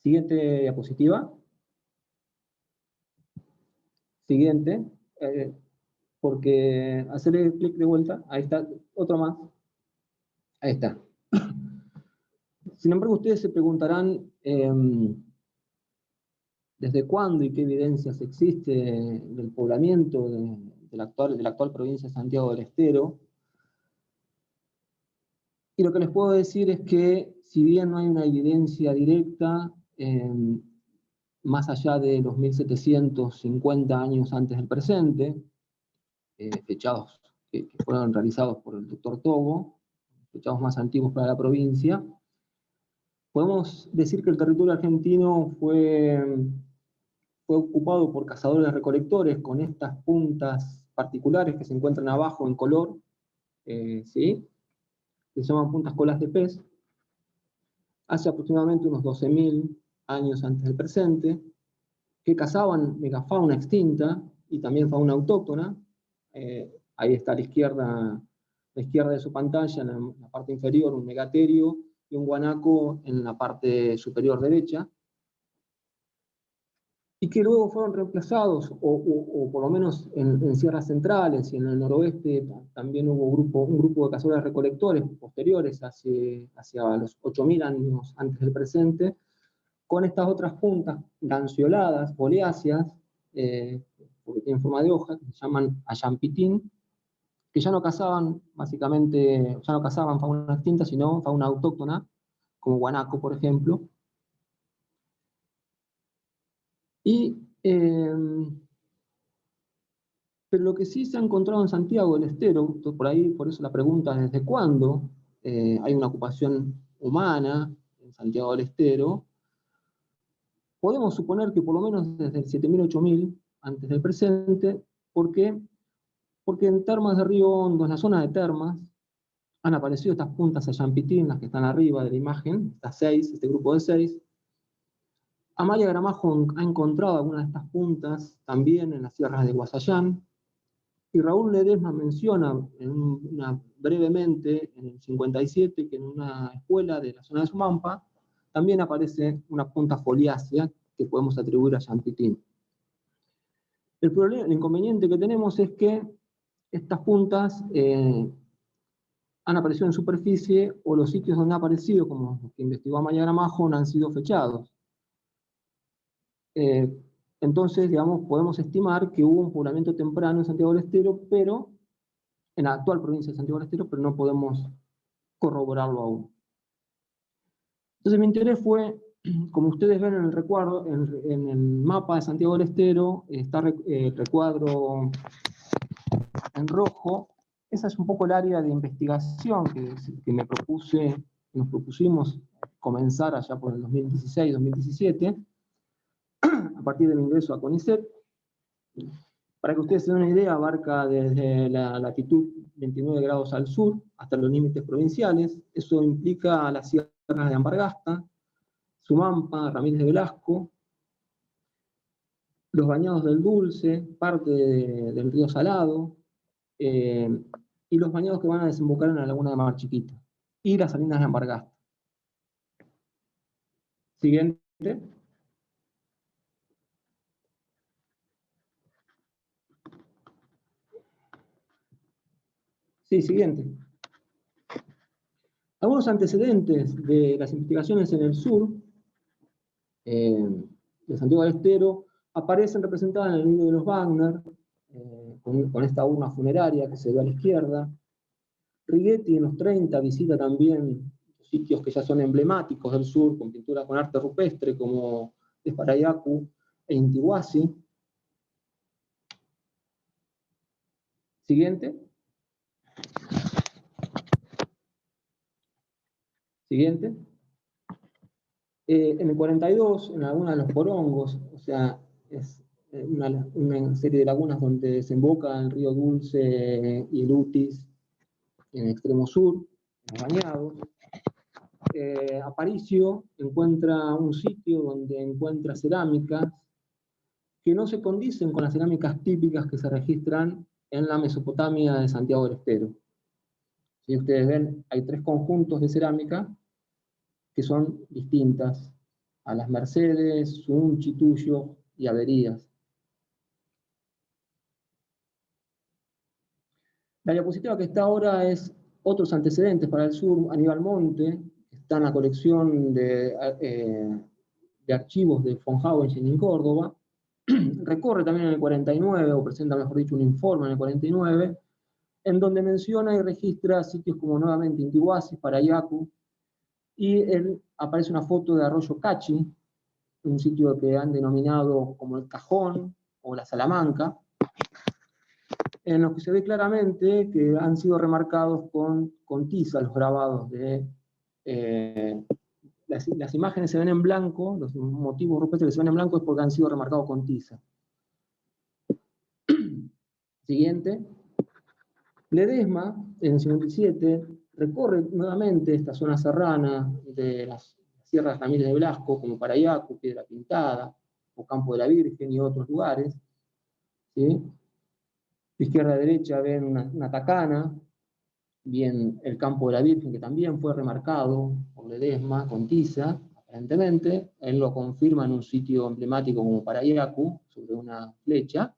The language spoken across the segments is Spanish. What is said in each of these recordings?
Siguiente diapositiva. Siguiente. Porque hacerle clic de vuelta. Ahí está. Otro más. Ahí está. Sin embargo, ustedes se preguntarán desde cuándo y qué evidencias existe del poblamiento de la actual provincia de Santiago del Estero. Y lo que les puedo decir es que, si bien no hay una evidencia directa, más allá de los 1750 años antes del presente, fechados que fueron realizados por el doctor Togo, fechados más antiguos para la provincia, podemos decir que el territorio argentino fue ocupado por cazadores-recolectores con estas puntas particulares que se encuentran abajo en color, ¿sí? Que se llaman puntas colas de pez, hace aproximadamente unos 12.000 años antes del presente, que cazaban megafauna extinta y también fauna autóctona. Ahí está a la izquierda de su pantalla, en la parte inferior, un megaterio y un guanaco en la parte superior derecha, y que luego fueron reemplazados, o por lo menos en sierras centrales y en el noroeste también hubo un grupo de cazadores-recolectores posteriores hacia los 8.000 años antes del presente, con estas otras puntas lanceoladas, foliáceas, porque tienen forma de hoja, que se llaman ayampitín, que ya no cazaban, básicamente, ya no cazaban fauna extinta, sino fauna autóctona, como guanaco, por ejemplo. Pero lo que sí se ha encontrado en Santiago del Estero, por eso la pregunta es ¿desde cuándo hay una ocupación humana en Santiago del Estero? Podemos suponer que por lo menos desde el 7.000, 8.000 antes del presente. ¿Por qué? Porque en Termas de Río Hondo, en la zona de Termas, han aparecido estas puntas ayampitín, las que están arriba de la imagen, estas 6, este grupo de 6. Amalia Gramajo ha encontrado algunas de estas puntas también en las sierras de Guasayán, y Raúl Ledesma menciona brevemente en el 57 que en una escuela de la zona de Sumampa también aparece una punta foliácea que podemos atribuir a ayampitín. El inconveniente que tenemos es que estas puntas han aparecido en superficie, o los sitios donde han aparecido, como los que investigó Amalia Gramajo, no han sido fechados. Entonces, digamos, podemos estimar que hubo un poblamiento temprano en Santiago del Estero, pero en la actual provincia de Santiago del Estero, pero no podemos corroborarlo aún. Entonces mi interés fue, como ustedes ven en el recuadro, en el mapa de Santiago del Estero, está el recuadro en rojo. Esa es un poco el área de investigación que nos propusimos comenzar allá por el 2016-2017, a partir de mi ingreso a CONICET. Para que ustedes se den una idea, abarca desde la latitud 29 grados al sur hasta los límites provinciales. Eso implica las sierras de Ambargasta, Sumampa, Ramírez de Velasco, los bañados del Dulce, parte del río Salado, y los bañados que van a desembocar en la laguna de Mar Chiquita, y las salinas de Ambargasta. Siguiente. Sí, siguiente. Algunos antecedentes de las investigaciones en el sur, de Santiago del Estero, aparecen representadas en el libro de los Wagner, con esta urna funeraria que se ve a la izquierda. Righetti en los 30 visita también sitios que ya son emblemáticos del sur, con pintura con arte rupestre, como Esparayacu e Intihuasi. Siguiente. Siguiente. En el 42, en alguna de los porongos, o sea, es una serie de lagunas donde desemboca el río Dulce y el Utis, en el extremo sur, en los bañados. Aparicio encuentra un sitio donde encuentra cerámicas que no se condicen con las cerámicas típicas que se registran en la Mesopotamia de Santiago del Estero. Si ustedes ven, hay 3 conjuntos de cerámica que son distintas a las Mercedes, Sunchituyo y Averías. La diapositiva que está ahora es otros antecedentes para el sur. Aníbal Monte, que está en la colección de archivos de von Hauenstein en Córdoba, recorre también en el 49, o presenta, mejor dicho, un informe en el 49, en donde menciona y registra sitios como nuevamente Intihuasi, Parayacu, y aparece una foto de Arroyo Cachi, un sitio que han denominado como el Cajón o la Salamanca, en los que se ve claramente que han sido remarcados con tiza los grabados de... las imágenes se ven en blanco, los motivos rupestres que se ven en blanco es porque han sido remarcados con tiza. Siguiente. Ledesma, en el 57, recorre nuevamente esta zona serrana de las sierras Ramírez de Blasco, como Parayacu, Piedra Pintada, o Campo de la Virgen y otros lugares. ¿Sí? De izquierda a derecha ven una tacana, bien el Campo de la Virgen, que también fue remarcado por Ledesma con tiza, aparentemente. Él lo confirma en un sitio emblemático como Parayacu, sobre una flecha.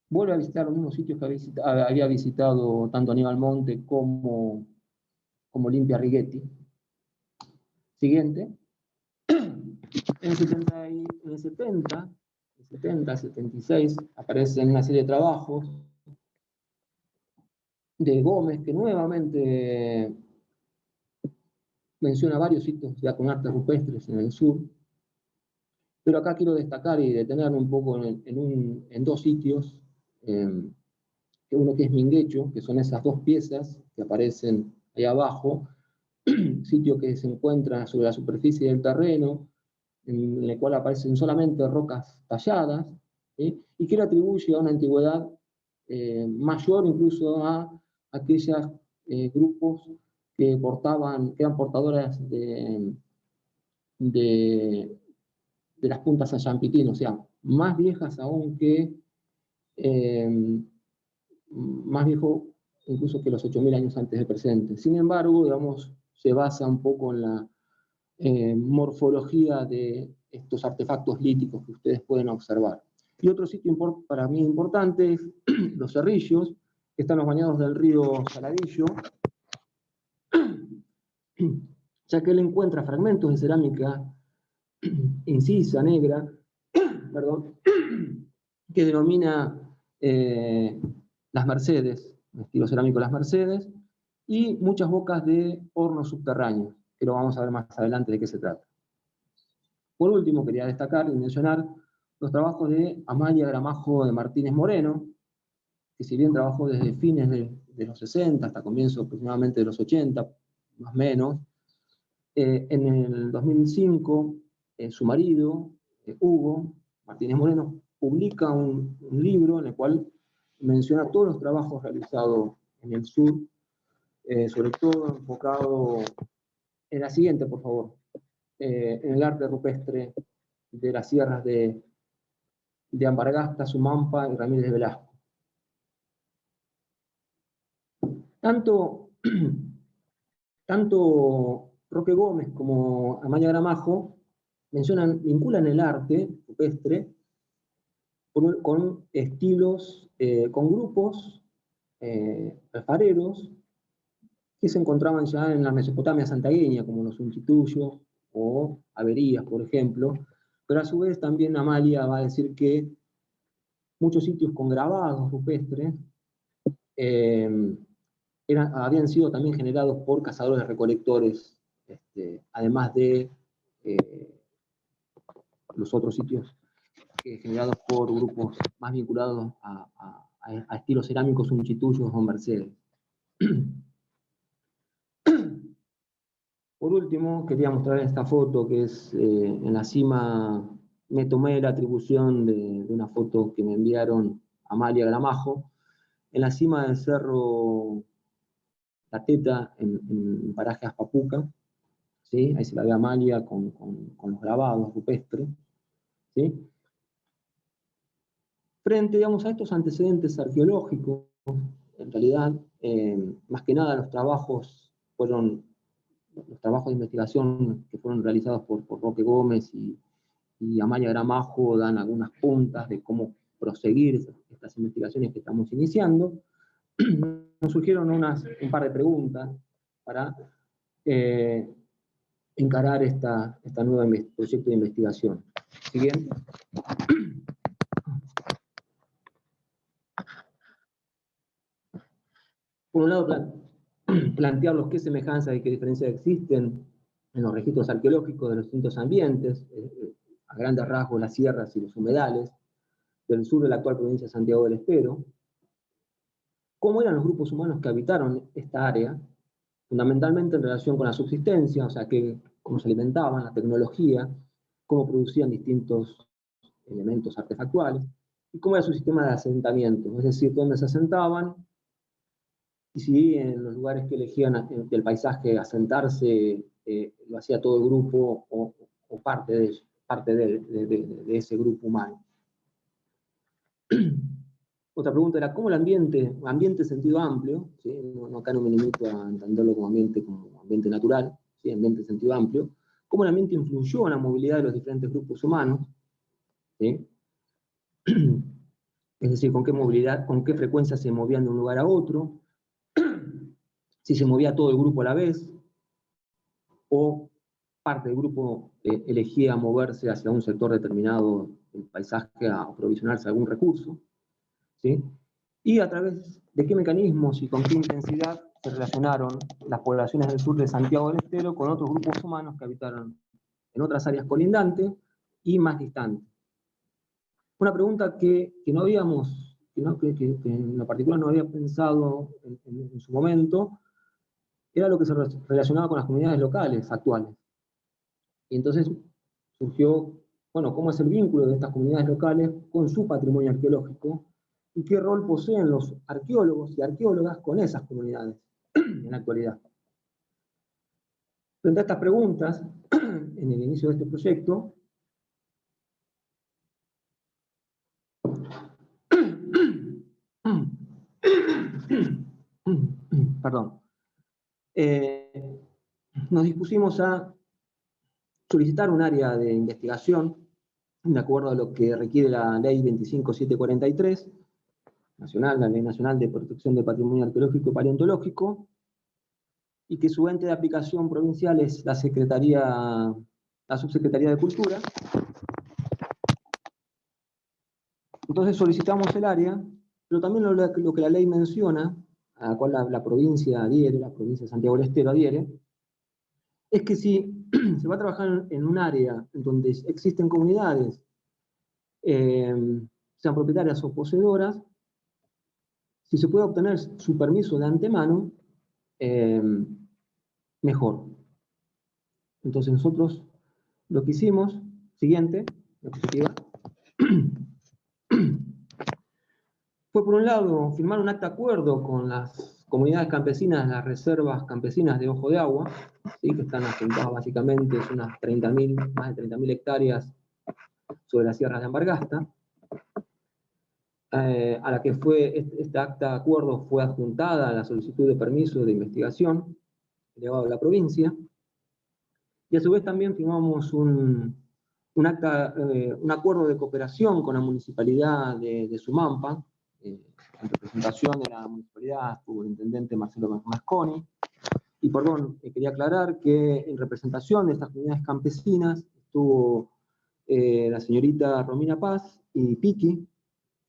Vuelve a visitar los mismos sitios que había visitado tanto Aníbal Monte como Olimpia Righetti. Siguiente. En el 76, aparecen una serie de trabajos de Gómez, que nuevamente menciona varios sitios ya con artes rupestres en el sur. Pero acá quiero destacar y detenerme un poco en dos sitios, uno que es Minguecho, que son esas dos piezas que aparecen ahí abajo, sitio que se encuentra sobre la superficie del terreno, en el cual aparecen solamente rocas talladas, ¿sí? Y que le atribuye a una antigüedad mayor incluso a aquellos grupos que eran portadoras de las puntas Ayampitín, o sea, más viejas aún que más viejo incluso que los 8.000 años antes del presente. Sin embargo, digamos, se basa un poco en la morfología de estos artefactos líticos que ustedes pueden observar. Y otro sitio para mí importante es Los Cerrillos, que están los bañados del río Saladillo, ya que él encuentra fragmentos de cerámica incisa, negra, perdón, que denomina Las Mercedes, el estilo cerámico Las Mercedes, y muchas bocas de hornos subterráneos, que lo vamos a ver más adelante de qué se trata. Por último, quería destacar y mencionar los trabajos de Amalia Gramajo de Martínez Moreno, que si bien trabajó desde fines de los 60 hasta comienzos aproximadamente de los 80, más o menos, en el 2005, su marido, Hugo Martínez Moreno, publica un libro en el cual menciona todos los trabajos realizados en el sur, sobre todo enfocado en la siguiente, por favor, en el arte rupestre de las sierras de Ambargasta, Sumampa y Ramírez de Velasco. Tanto Roque Gómez como Amalia Gramajo vinculan el arte rupestre con estilos, con grupos alfareros que se encontraban ya en la Mesopotamia santagueña, como los Unchituyos o Averías, por ejemplo, pero a su vez también Amalia va a decir que muchos sitios con grabados rupestres habían sido también generados por cazadores-recolectores, además de los otros sitios generados por grupos más vinculados a estilos cerámicos unchituyos o Mercedes. Por último, quería mostrar esta foto que es en la cima. Me tomé la atribución de una foto que me enviaron Amalia Gramajo, en la cima del cerro La Teta, en paraje Aspapuca, ¿sí? Ahí se la ve Amalia con los grabados rupestres, ¿sí? Frente, digamos, a estos antecedentes arqueológicos, en realidad, más que nada los trabajos de investigación que fueron realizados por Roque Gómez y Amalia Gramajo dan algunas puntas de cómo proseguir estas investigaciones que estamos iniciando. Nos surgieron un par de preguntas para encarar esta nueva proyecto de investigación. Siguiente. Por un lado, plantear qué semejanzas y qué diferencias existen en los registros arqueológicos de los distintos ambientes, a grandes rasgos las sierras y los humedales del sur de la actual provincia de Santiago del Estero, cómo eran los grupos humanos que habitaron esta área, fundamentalmente en relación con la subsistencia, o sea, cómo se alimentaban, la tecnología, cómo producían distintos elementos artefactuales, y cómo era su sistema de asentamiento, es decir, dónde se asentaban, y si en los lugares que elegían del paisaje asentarse lo hacía todo el grupo o parte de ese grupo humano. Otra pregunta era, ¿cómo el ambiente en sentido amplio, ¿sí? Acá no me limito a entenderlo como ambiente natural, ¿sí? Ambiente en sentido amplio, cómo el ambiente influyó en la movilidad de los diferentes grupos humanos, ¿sí? Es decir, con qué frecuencia se movían de un lugar a otro, si se movía todo el grupo a la vez, o parte del grupo elegía moverse hacia un sector determinado del paisaje a aprovisionarse de algún recurso, ¿sí? Y a través de qué mecanismos y con qué intensidad se relacionaron las poblaciones del sur de Santiago del Estero con otros grupos humanos que habitaron en otras áreas colindantes y más distantes. Una pregunta que no habíamos, que en lo particular no había pensado en su momento, era lo que se relacionaba con las comunidades locales actuales. Y entonces surgió, bueno, cómo es el vínculo de estas comunidades locales con su patrimonio arqueológico y qué rol poseen los arqueólogos y arqueólogas con esas comunidades en la actualidad. Frente a estas preguntas, en el inicio de este proyecto, perdón, nos dispusimos a solicitar un área de investigación, de acuerdo a lo que requiere la Ley 25743, nacional, la Ley Nacional de Protección del Patrimonio Arqueológico y Paleontológico, y que su ente de aplicación provincial es la Subsecretaría de Cultura. Entonces solicitamos el área, pero también lo que la ley menciona, a la cual la provincia adhiere, la provincia de Santiago del Estero adhiere, es que si se va a trabajar en un área en donde existen comunidades, sean propietarias o poseedoras, si se puede obtener su permiso de antemano, mejor. Entonces nosotros lo que hicimos, siguiente, diapositiva, fue por un lado firmar un acta de acuerdo con las comunidades campesinas de las reservas campesinas de Ojo de Agua, ¿sí? Que están asentadas básicamente unas más de 30.000 hectáreas sobre las sierras de Ambargasta, a la que este acta de acuerdo fue adjuntada a la solicitud de permiso de investigación elevado a la provincia, y a su vez también firmamos un acuerdo de cooperación con la municipalidad de Sumampa, en representación de la municipalidad estuvo el intendente Marcelo Masconi, y perdón, quería aclarar que en representación de estas comunidades campesinas estuvo la señorita Romina Paz y Piqui,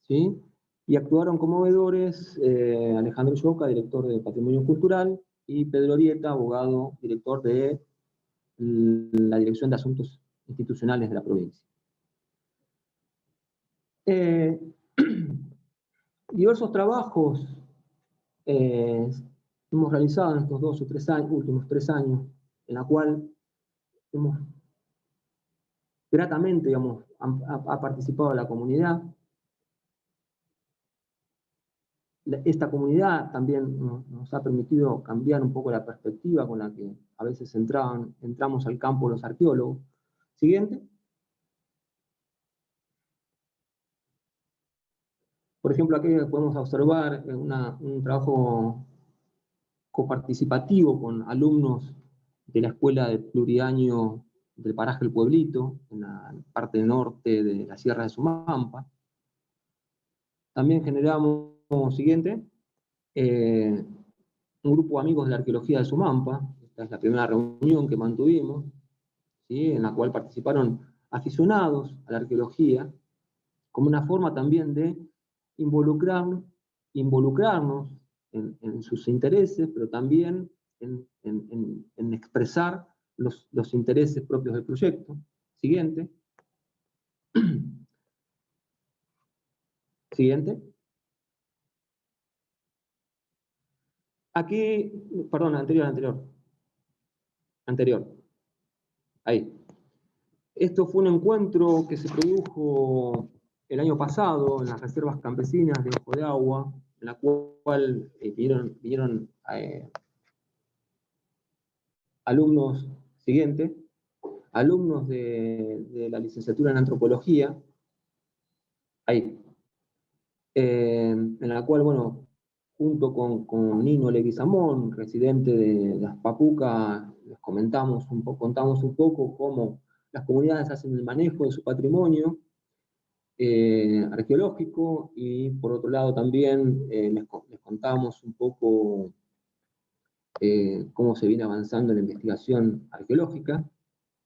¿sí? Y actuaron como veedores Alejandro Yoca, director de Patrimonio Cultural, y Pedro Orieta, abogado, director de la Dirección de Asuntos Institucionales de la provincia. Diversos trabajos hemos realizado en estos últimos tres años, en la cual hemos gratamente, digamos, ha participado la comunidad. Esta comunidad también nos ha permitido cambiar un poco la perspectiva con la que a veces entramos al campo los arqueólogos. Siguiente. Por ejemplo, aquí podemos observar un trabajo coparticipativo con alumnos de la escuela de pluriaño del paraje El Pueblito, en la parte norte de la Sierra de Sumampa. También generamos, siguiente, un grupo de amigos de la arqueología de Sumampa. Esta es la primera reunión que mantuvimos, ¿sí?, en la cual participaron aficionados a la arqueología, como una forma también de involucrarnos en sus intereses, pero también en expresar los intereses propios del proyecto. Siguiente. Siguiente. Aquí, perdón, anterior. Ahí. Esto fue un encuentro que se produjo el año pasado en las reservas campesinas de Ojo de Agua, en la cual vinieron alumnos, siguiente, alumnos de la licenciatura en antropología, ahí, en la cual, bueno, junto con Nino Leguizamón, residente de Aspapuca, les contamos un poco cómo las comunidades hacen el manejo de su patrimonio arqueológico, y por otro lado también les contamos un poco cómo se viene avanzando en la investigación arqueológica.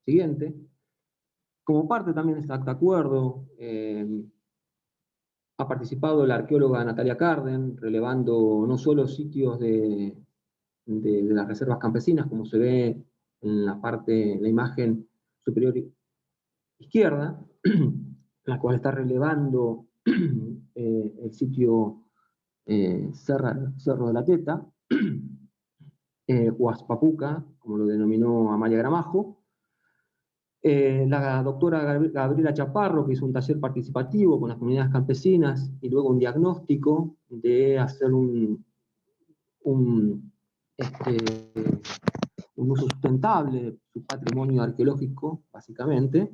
Siguiente. Como parte también de este acuerdo, ha participado la arqueóloga Natalia Carden, relevando no solo sitios de las reservas campesinas, como se ve en la imagen superior izquierda, en la cual está relevando el sitio Cerro de la Teta, o Aspapuca, como lo denominó Amalia Gramajo. La doctora Gabriela Chaparro, que hizo un taller participativo con las comunidades campesinas y luego un diagnóstico de hacer un uso sustentable de su patrimonio arqueológico, básicamente.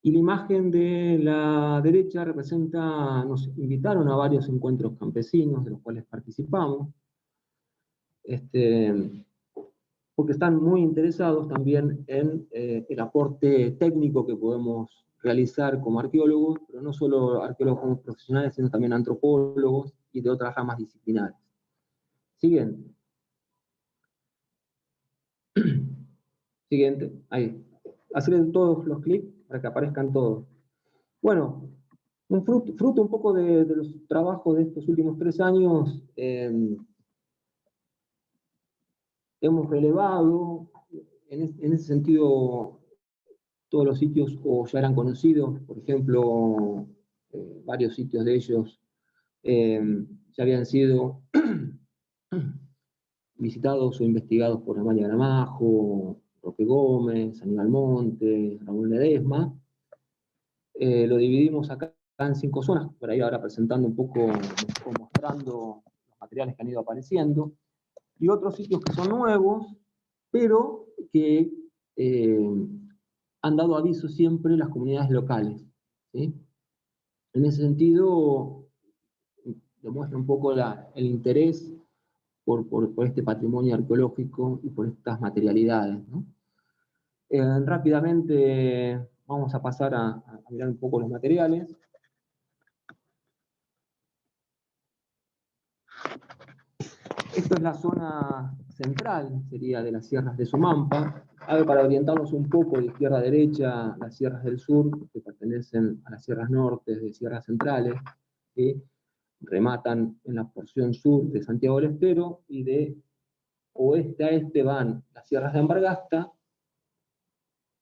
Y la imagen de la derecha nos invitaron a varios encuentros campesinos de los cuales participamos, porque están muy interesados también en el aporte técnico que podemos realizar como arqueólogos, pero no solo arqueólogos como profesionales, sino también antropólogos y de otras ramas disciplinares. Siguiente. Siguiente, ahí. Hacer todos los clics para que aparezcan todos. Bueno, un fruto un poco de los trabajos de estos últimos 3 años, hemos relevado, en ese sentido, todos los sitios o ya eran conocidos, por ejemplo, varios sitios de ellos ya habían sido visitados o investigados por Amalia Gramajo, Roque Gómez, Aníbal Montes, Raúl Ledesma. Lo dividimos acá en 5 zonas, por ahí ahora presentando un poco, mostrando los materiales que han ido apareciendo, y otros sitios que son nuevos, pero que han dado aviso siempre las comunidades locales, ¿sí? En ese sentido, demuestra un poco el interés por este patrimonio arqueológico y por estas materialidades, ¿no? Rápidamente vamos a pasar a mirar un poco los materiales. Esta es la zona central, sería de las sierras de Sumampa. Para orientarnos un poco de izquierda a derecha, las sierras del sur, que pertenecen a las sierras norte de sierras centrales, que rematan en la porción sur de Santiago del Estero, y de oeste a este van las sierras de Ambargasta,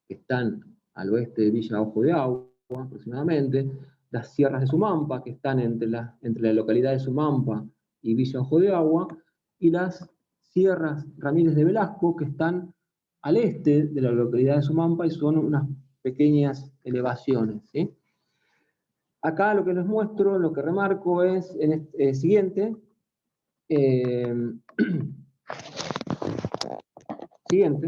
que están al oeste de Villa Ojo de Agua, aproximadamente, las sierras de Sumampa, que están entre la localidad de Sumampa y Villa Ojo de Agua, y las sierras Ramírez de Velasco, que están al este de la localidad de Sumampa y son unas pequeñas elevaciones, ¿sí? Acá lo que les muestro, lo que remarco es en el siguiente. Siguiente.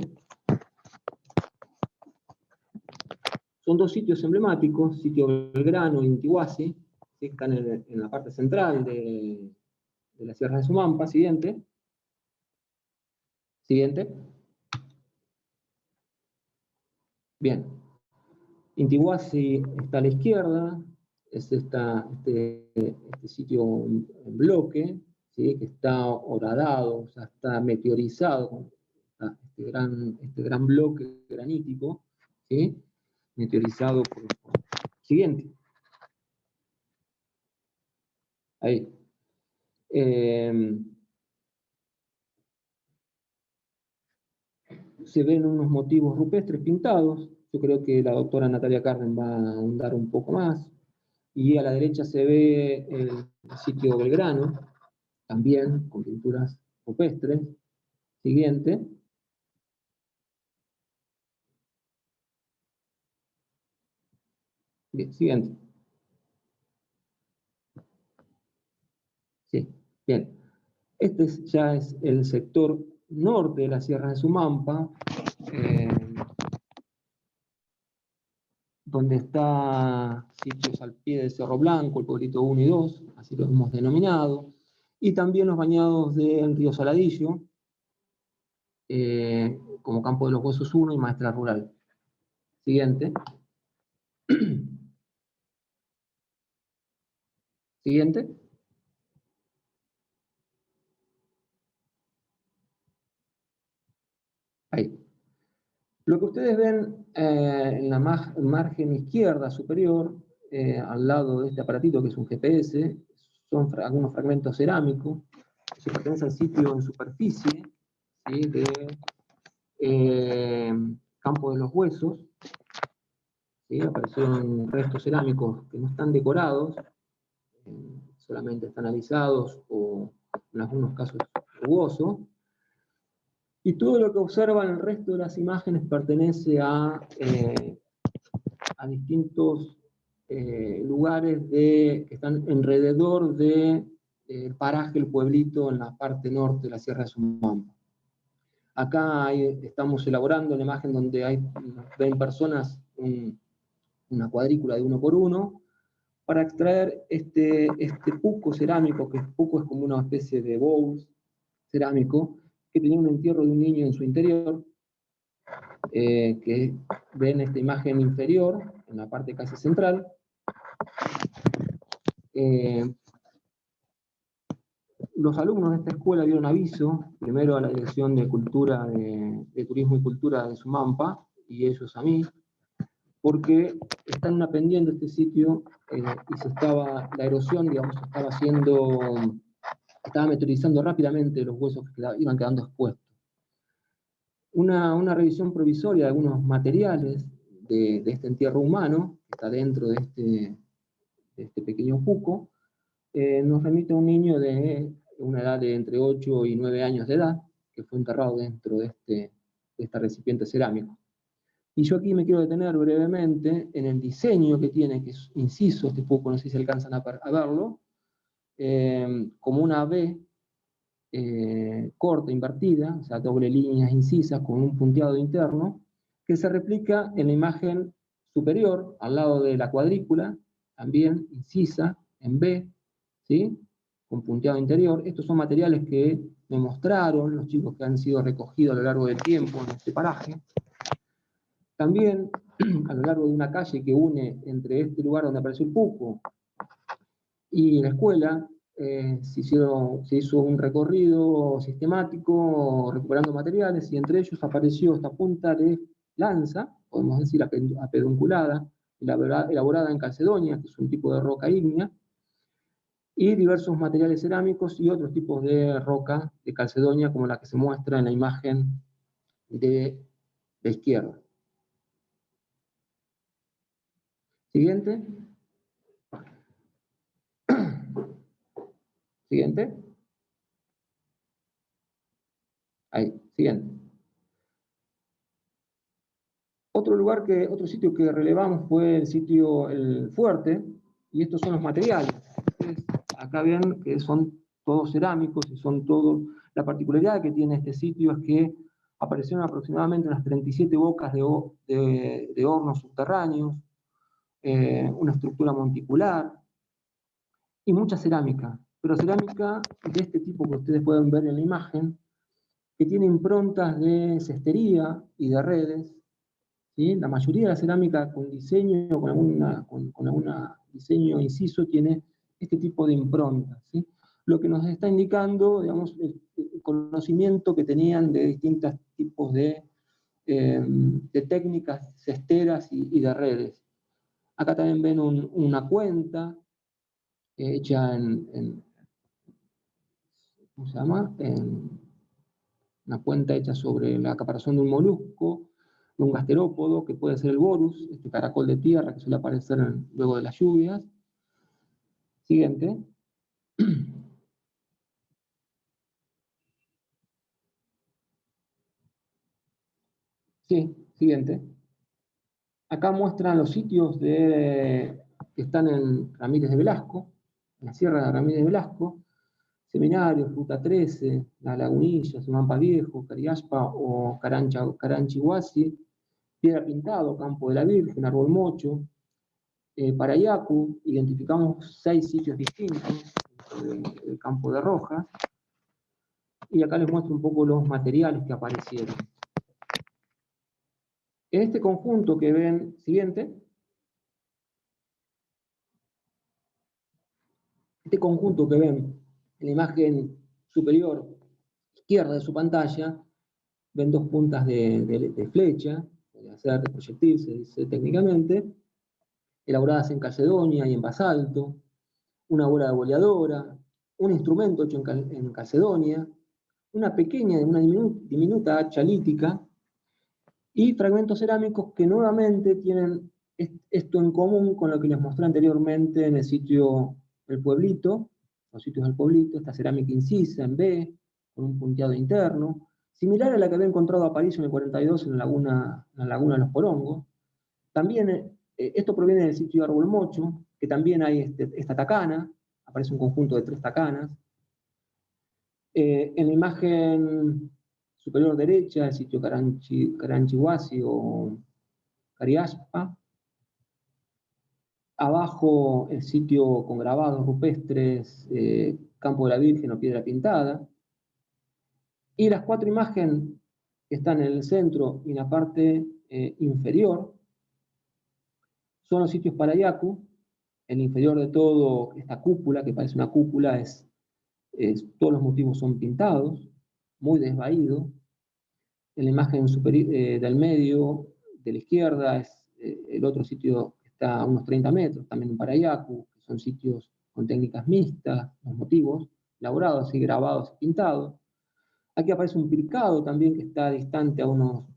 Son 2 sitios emblemáticos, sitio Belgrano y Intihuasi, que están en la parte central de la Sierra de Sumampa. Siguiente. Siguiente. Bien. Intihuasi está a la izquierda, es este sitio en bloque, ¿sí? Que está horadado, o sea, está meteorizado, este gran bloque granítico, ¿sí? Meteorizado por... Siguiente. Ahí. Se ven unos motivos rupestres pintados. Yo creo que la doctora Natalia Carmen va a ahondar un poco más. Y a la derecha se ve el sitio Belgrano, también con pinturas rupestres. Siguiente. Bien, siguiente. Sí, bien. Ya es el sector norte de la Sierra de Sumampa, eh, donde está sitios al pie del Cerro Blanco, el pueblito 1 y 2, así lo hemos denominado, y también los bañados del río Saladillo, como Campo de los Huesos 1 y Maestra Rural. Siguiente. Siguiente. Ahí. Lo que ustedes ven en la margen izquierda superior, al lado de este aparatito que es un GPS, son algunos fragmentos cerámicos que pertenecen al sitio en superficie, ¿sí? De Campo de los Huesos. ¿Sí? Aparecieron restos cerámicos que no están decorados, solamente están alisados o en algunos casos rugosos. Y todo lo que observan el resto de las imágenes pertenece a distintos lugares que están alrededor del paraje, el pueblito, en la parte norte de la Sierra de Sumampa. Acá estamos elaborando una imagen donde ven personas, una cuadrícula de 1 por 1, para extraer este puco cerámico, que puco es como una especie de bowl cerámico, que tenía un entierro de un niño en su interior, que ven esta imagen inferior, en la parte casi central. Los alumnos de esta escuela dieron aviso, primero a la Dirección de Cultura, de Turismo y Cultura de Sumampa, y ellos a mí, porque está en una pendiente este sitio, y la erosión, digamos, estaba meteorizando rápidamente los huesos que iban quedando expuestos. Una revisión provisoria de algunos materiales de este entierro humano, que está dentro de este pequeño puco, nos remite a un niño de una edad de entre 8 y 9 años de edad, que fue enterrado dentro de este recipiente cerámico. Y yo aquí me quiero detener brevemente en el diseño que tiene, que es inciso este puco, no sé si alcanzan a verlo, como una V corta, invertida, o sea, doble líneas incisas con un punteado interno, que se replica en la imagen superior, al lado de la cuadrícula, también incisa, en B, ¿sí? Con punteado interior. Estos son materiales que me mostraron los chicos que han sido recogidos a lo largo del tiempo en este paraje. También, a lo largo de una calle que une entre este lugar donde apareció el puco y la escuela, se hizo un recorrido sistemático recuperando materiales, y entre ellos apareció esta punta de lanza, podemos decir apedunculada, elaborada en calcedonia, que es un tipo de roca ígnea, y diversos materiales cerámicos y otros tipos de roca de calcedonia, como la que se muestra en la imagen de la izquierda. Siguiente. Siguiente. Ahí, siguiente. Otro sitio que relevamos fue el sitio El Fuerte, y estos son los materiales. Ustedes acá ven que son todos cerámicos y son todos... La particularidad que tiene este sitio es que aparecieron aproximadamente unas 37 bocas de hornos subterráneos, una estructura monticular y mucha cerámica, pero cerámica de este tipo que ustedes pueden ver en la imagen, que tiene improntas de cestería y de redes, ¿sí? La mayoría de la cerámica con diseño, con alguna diseño inciso, tiene este tipo de improntas, ¿sí? Lo que nos está indicando, digamos, el conocimiento que tenían de distintos tipos de técnicas cesteras y de redes. Acá también ven una cuenta hecha ¿cómo se llama? Una cuenta hecha sobre la caparazón de un molusco, de un gasterópodo, que puede ser el borus, este caracol de tierra que suele aparecer luego de las lluvias. Siguiente. Sí, siguiente. Acá muestran los sitios que están en Ramírez de Velasco, en la sierra de Ramírez de Velasco, Seminario, Ruta 13, La Lagunilla, Sumampa Viejo, Cariaspa o Caranchihuasi, Piedra Pintado, Campo de la Virgen, Árbol Mocho. Para Yacu identificamos 6 sitios distintos del campo de Rojas, y acá les muestro un poco los materiales que aparecieron. En este conjunto que ven, siguiente, este conjunto que ven en la imagen superior izquierda de su pantalla, ven 2 puntas de flecha, puede ser de proyectil, se dice técnicamente, elaboradas en calcedonia y en basalto, una bola de boleadora, un instrumento hecho en calcedonia, una pequeña, una diminuta hacha lítica, y fragmentos cerámicos que nuevamente tienen esto en común con lo que les mostré anteriormente en el sitio El Pueblito, los sitios del Pueblito, esta cerámica incisa en B, con un punteado interno, similar a la que había encontrado Aparicio en el 42 en la laguna de los Porongos. También esto proviene del sitio de Árbol Mocho, que también hay esta tacana, aparece un conjunto de 3 tacanas. En la imagen superior derecha, el sitio Caranchihuasi o Cariaspa. Abajo el sitio con grabados rupestres, Campo de la Virgen o Piedra Pintada. Y las 4 imágenes que están en el centro y en la parte inferior son los sitios para Yacu. En el inferior de todo, esta cúpula, que parece una cúpula, todos los motivos son pintados, muy desvaído. En la imagen del medio, de la izquierda, es el otro sitio que está a unos 30 metros, también en Parayacu, que son sitios con técnicas mixtas, los motivos elaborados, así grabados y pintados. Aquí aparece un pircado también que está distante a 1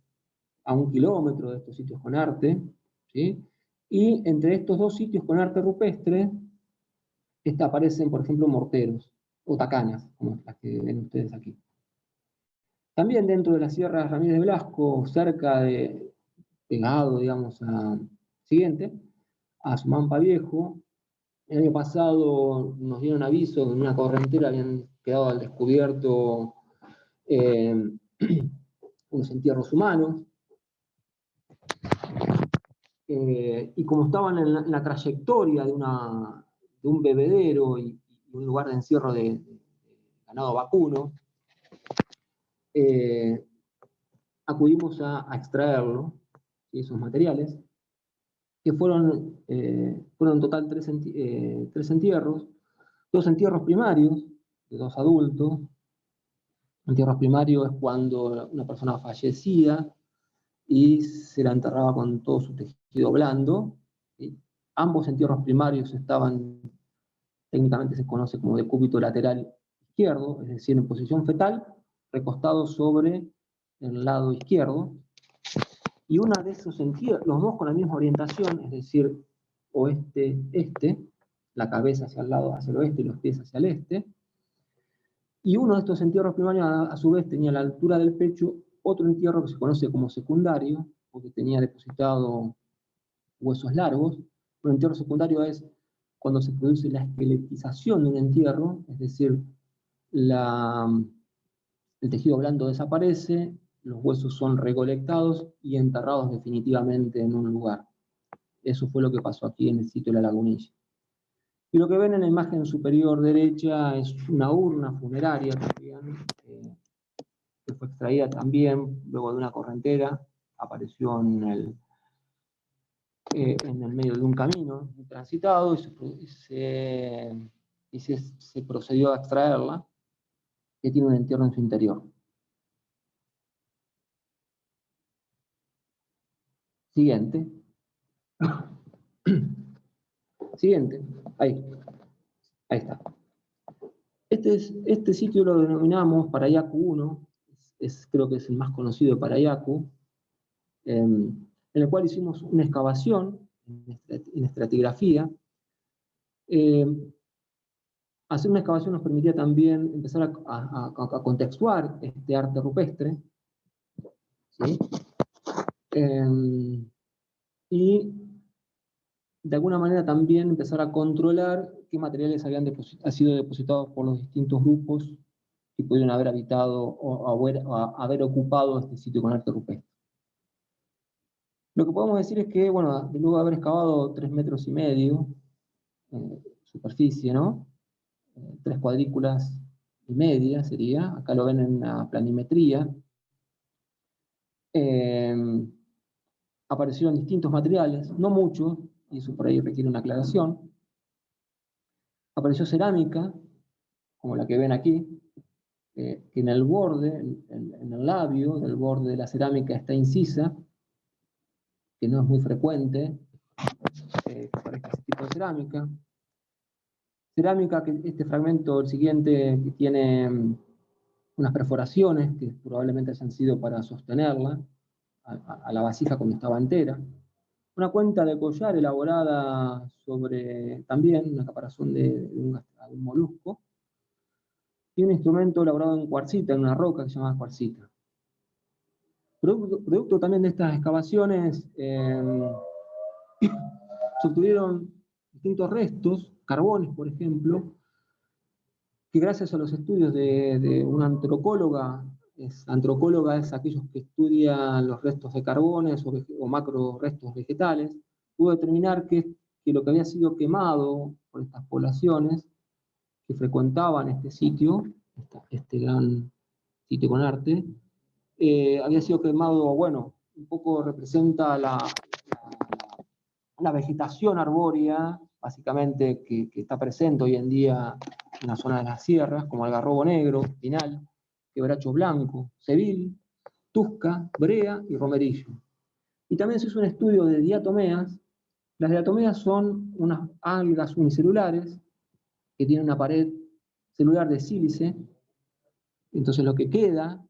kilómetro de estos sitios con arte, ¿sí? Y entre estos 2 sitios con arte rupestre, aparecen, por ejemplo, morteros o tacanas, como las que ven ustedes aquí. También dentro de la Sierra de Ramírez de Velasco, pegado, digamos, siguiente, a Sumampa Viejo, el año pasado nos dieron aviso que en una correntera habían quedado al descubierto unos entierros humanos, y como estaban en la trayectoria de un bebedero y un lugar de encierro de ganado vacuno, acudimos a extraerlo, esos materiales, que fueron en total 3 entierros, 2 entierros primarios de 2 adultos. Entierros primarios es cuando una persona fallecía y se la enterraba con todo su tejido blando. ¿Sí? Ambos entierros primarios estaban, técnicamente se conoce como decúbito lateral izquierdo, es decir, en posición fetal, recostado sobre el lado izquierdo. Y una de esos entierros, los 2 con la misma orientación, es decir, oeste-este, la cabeza hacia el lado, hacia el oeste y los pies hacia el este. Y uno de estos entierros primarios, a su vez, tenía a la altura del pecho otro entierro que se conoce como secundario, porque tenía depositado huesos largos. Un entierro secundario es cuando se produce la esqueletización de un entierro, es decir, el tejido blando desaparece, los huesos son recolectados y enterrados definitivamente en un lugar. Eso fue lo que pasó aquí en el sitio de La Lagunilla. Y lo que ven en la imagen superior derecha es una urna funeraria también, que fue extraída también luego de una correntera, apareció en el medio de un camino transitado y se procedió a extraerla, que tiene un entierro en su interior. Siguiente. Siguiente. Ahí está. Este sitio lo denominamos Parayaku 1, creo que es el más conocido de Parayaku, en el cual hicimos una excavación en estratigrafía. Hacer una excavación nos permitía también empezar a contextuar este arte rupestre, ¿sí? Y de alguna manera también empezar a controlar qué materiales habían sido depositados por los distintos grupos que pudieron haber habitado o haber ocupado este sitio con arte rupestre. Lo que podemos decir es que, bueno, luego de haber excavado 3,5 metros superficie, ¿no? 3 cuadrículas y media sería, acá lo ven en la planimetría, aparecieron distintos materiales, no muchos, y eso por ahí requiere una aclaración. Apareció cerámica, como la que ven aquí, que en el borde, en el labio del borde de la cerámica está incisa, que no es muy frecuente que aparezca ese tipo de cerámica. Cerámica, que este fragmento, el siguiente, que tiene unas perforaciones que probablemente hayan sido para sostenerla a la vasija cuando estaba entera. Una cuenta de collar elaborada sobre también una caparazón de un molusco, y un instrumento elaborado en cuarcita, en una roca que se llama cuarcita. Producto también de estas excavaciones, se obtuvieron distintos restos, carbones, por ejemplo, que gracias a los estudios de una antropóloga es aquellos que estudian los restos de carbones o macro restos vegetales, pudo determinar que lo que había sido quemado por estas poblaciones que frecuentaban este sitio, este gran sitio con arte, había sido quemado, bueno, un poco representa la vegetación arbórea, básicamente, que está presente hoy en día en la zona de las sierras, como algarrobo negro, pinal, quebracho blanco, cebil, tusca, brea y romerillo. Y también se hizo un estudio de diatomeas. Las diatomeas son unas algas unicelulares que tienen una pared celular de sílice. Entonces lo que queda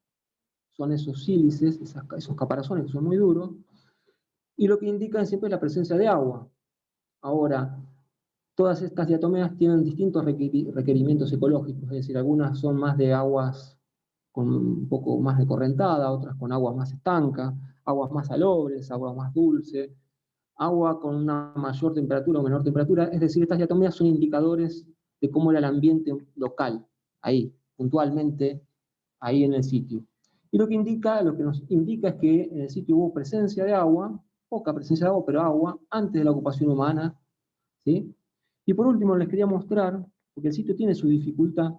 son esos sílices, esos caparazones que son muy duros, y lo que indican siempre es la presencia de agua. Ahora, todas estas diatomeas tienen distintos requerimientos ecológicos, es decir, algunas son más de aguas con un poco más de correntada, otras con aguas más estancas, aguas más salobres, aguas más dulces, agua con una mayor temperatura o menor temperatura, es decir, estas diatomeas son indicadores de cómo era el ambiente local, ahí, puntualmente, ahí en el sitio. Y lo que nos indica es que en el sitio hubo presencia de agua, poca presencia de agua, pero agua, antes de la ocupación humana, ¿sí? Y por último les quería mostrar, porque el sitio tiene su dificultad,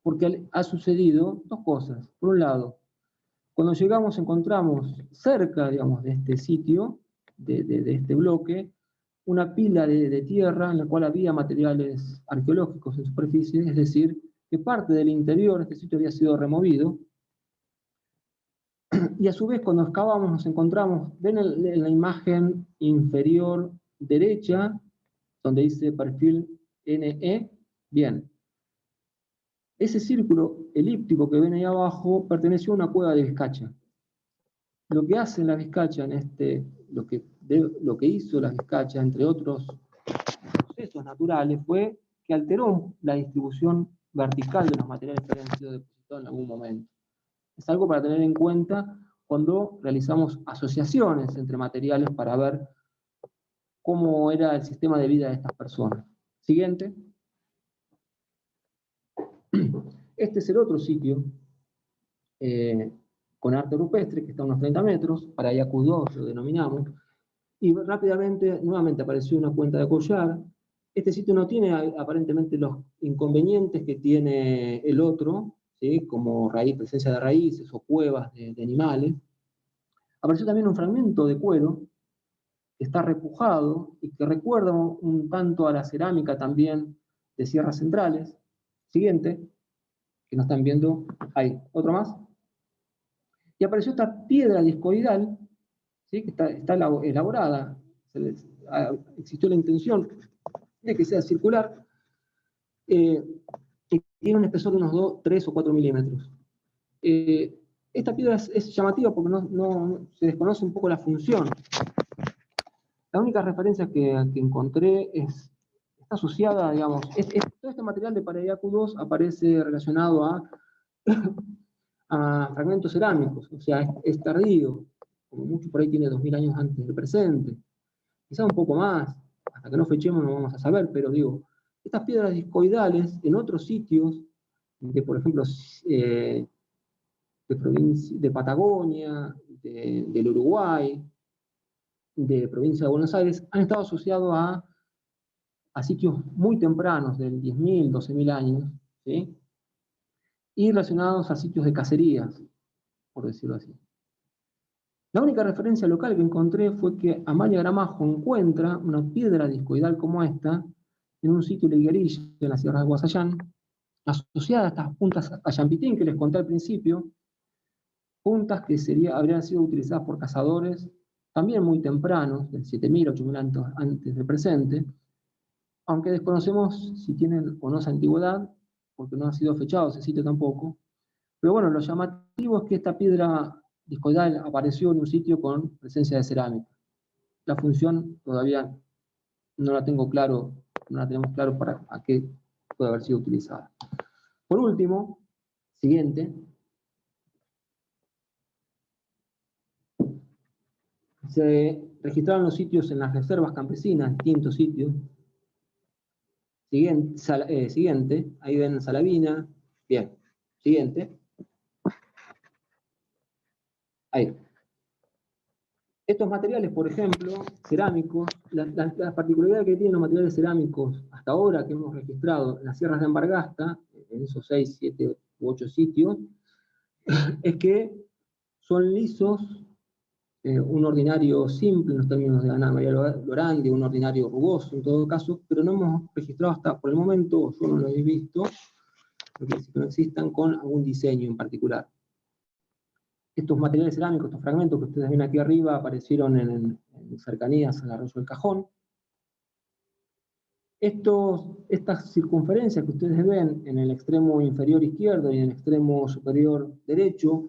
porque ha sucedido dos cosas. Por un lado, cuando llegamos encontramos cerca, digamos, de este sitio, de este bloque, una pila de tierra en la cual había materiales arqueológicos en superficie, es decir, que parte del interior de este sitio había sido removido. Y a su vez, cuando excavamos, nos encontramos, ven en la imagen inferior derecha, donde dice perfil NE, bien. Ese círculo elíptico que ven ahí abajo perteneció a una cueva de Vizcacha. Lo que hace la Vizcacha lo que hizo la Vizcacha, entre otros procesos naturales, fue que alteró la distribución vertical de los materiales que habían sido depositados en algún momento. Es algo para tener en cuenta cuando realizamos asociaciones entre materiales para ver cómo era el sistema de vida de estas personas. Siguiente. Este es el otro sitio con arte rupestre, que está a unos 30 metros, Parayaku 2 lo denominamos, y rápidamente, nuevamente apareció una cuenta de collar. Este sitio no tiene aparentemente los inconvenientes que tiene el otro, ¿sí? Como presencia de raíces o cuevas de animales. Apareció también un fragmento de cuero que está repujado y que recuerda un tanto a la cerámica también de sierras centrales. Siguiente, que no están viendo ahí. Otro más. Y apareció esta piedra discoidal, ¿sí? Que está elaborada. Existió la intención de que sea circular, y tiene un espesor de unos 3 o 4 milímetros. Esta piedra es llamativa porque se desconoce un poco la función. La única referencia que encontré está asociada, digamos, todo este material de Pareiaculos aparece relacionado a fragmentos cerámicos, o sea, es tardío, como mucho por ahí tiene 2000 años antes del presente, quizá un poco más, hasta que no fechemos no vamos a saber, pero digo, estas piedras discoidales en otros sitios, por ejemplo, de Patagonia, del Uruguay, de provincia de Buenos Aires, han estado asociados a sitios muy tempranos, del 10.000, 12.000 años, ¿sí? Y relacionados a sitios de cacerías, por decirlo así. La única referencia local que encontré fue que Amalia Gramajo encuentra una piedra discoidal como esta en un sitio de Higuerilla, en la Sierra de Guasayán, asociada a estas puntas Ayampitín que les conté al principio, puntas que habrían sido utilizadas por cazadores también muy tempranos, del 7.000, 8.000 años antes del presente, aunque desconocemos si tienen o no esa antigüedad, porque no ha sido fechado ese sitio tampoco. Pero bueno, lo llamativo es que esta piedra discoidal apareció en un sitio con presencia de cerámica. La función todavía no la tengo claro, no la tenemos claro para a qué puede haber sido utilizada. Por último, siguiente. Se registraron los sitios en las reservas campesinas, distintos sitios. Siguiente, ahí ven Salavina. Bien, siguiente. Ahí. Estos materiales, por ejemplo, cerámicos, la particularidad que tienen los materiales cerámicos hasta ahora que hemos registrado en las sierras de Ambargasta, en esos 6, 7 u 8 sitios, es que son lisos, un ordinario simple en los términos de Ana María Lorandi, un ordinario rugoso en todo caso, pero no hemos registrado hasta por el momento, yo no lo he visto, porque no existan con algún diseño en particular. Estos materiales cerámicos, estos fragmentos que ustedes ven aquí arriba, aparecieron en cercanías al arroyo del Cajón. Estas circunferencias que ustedes ven en el extremo inferior izquierdo y en el extremo superior derecho,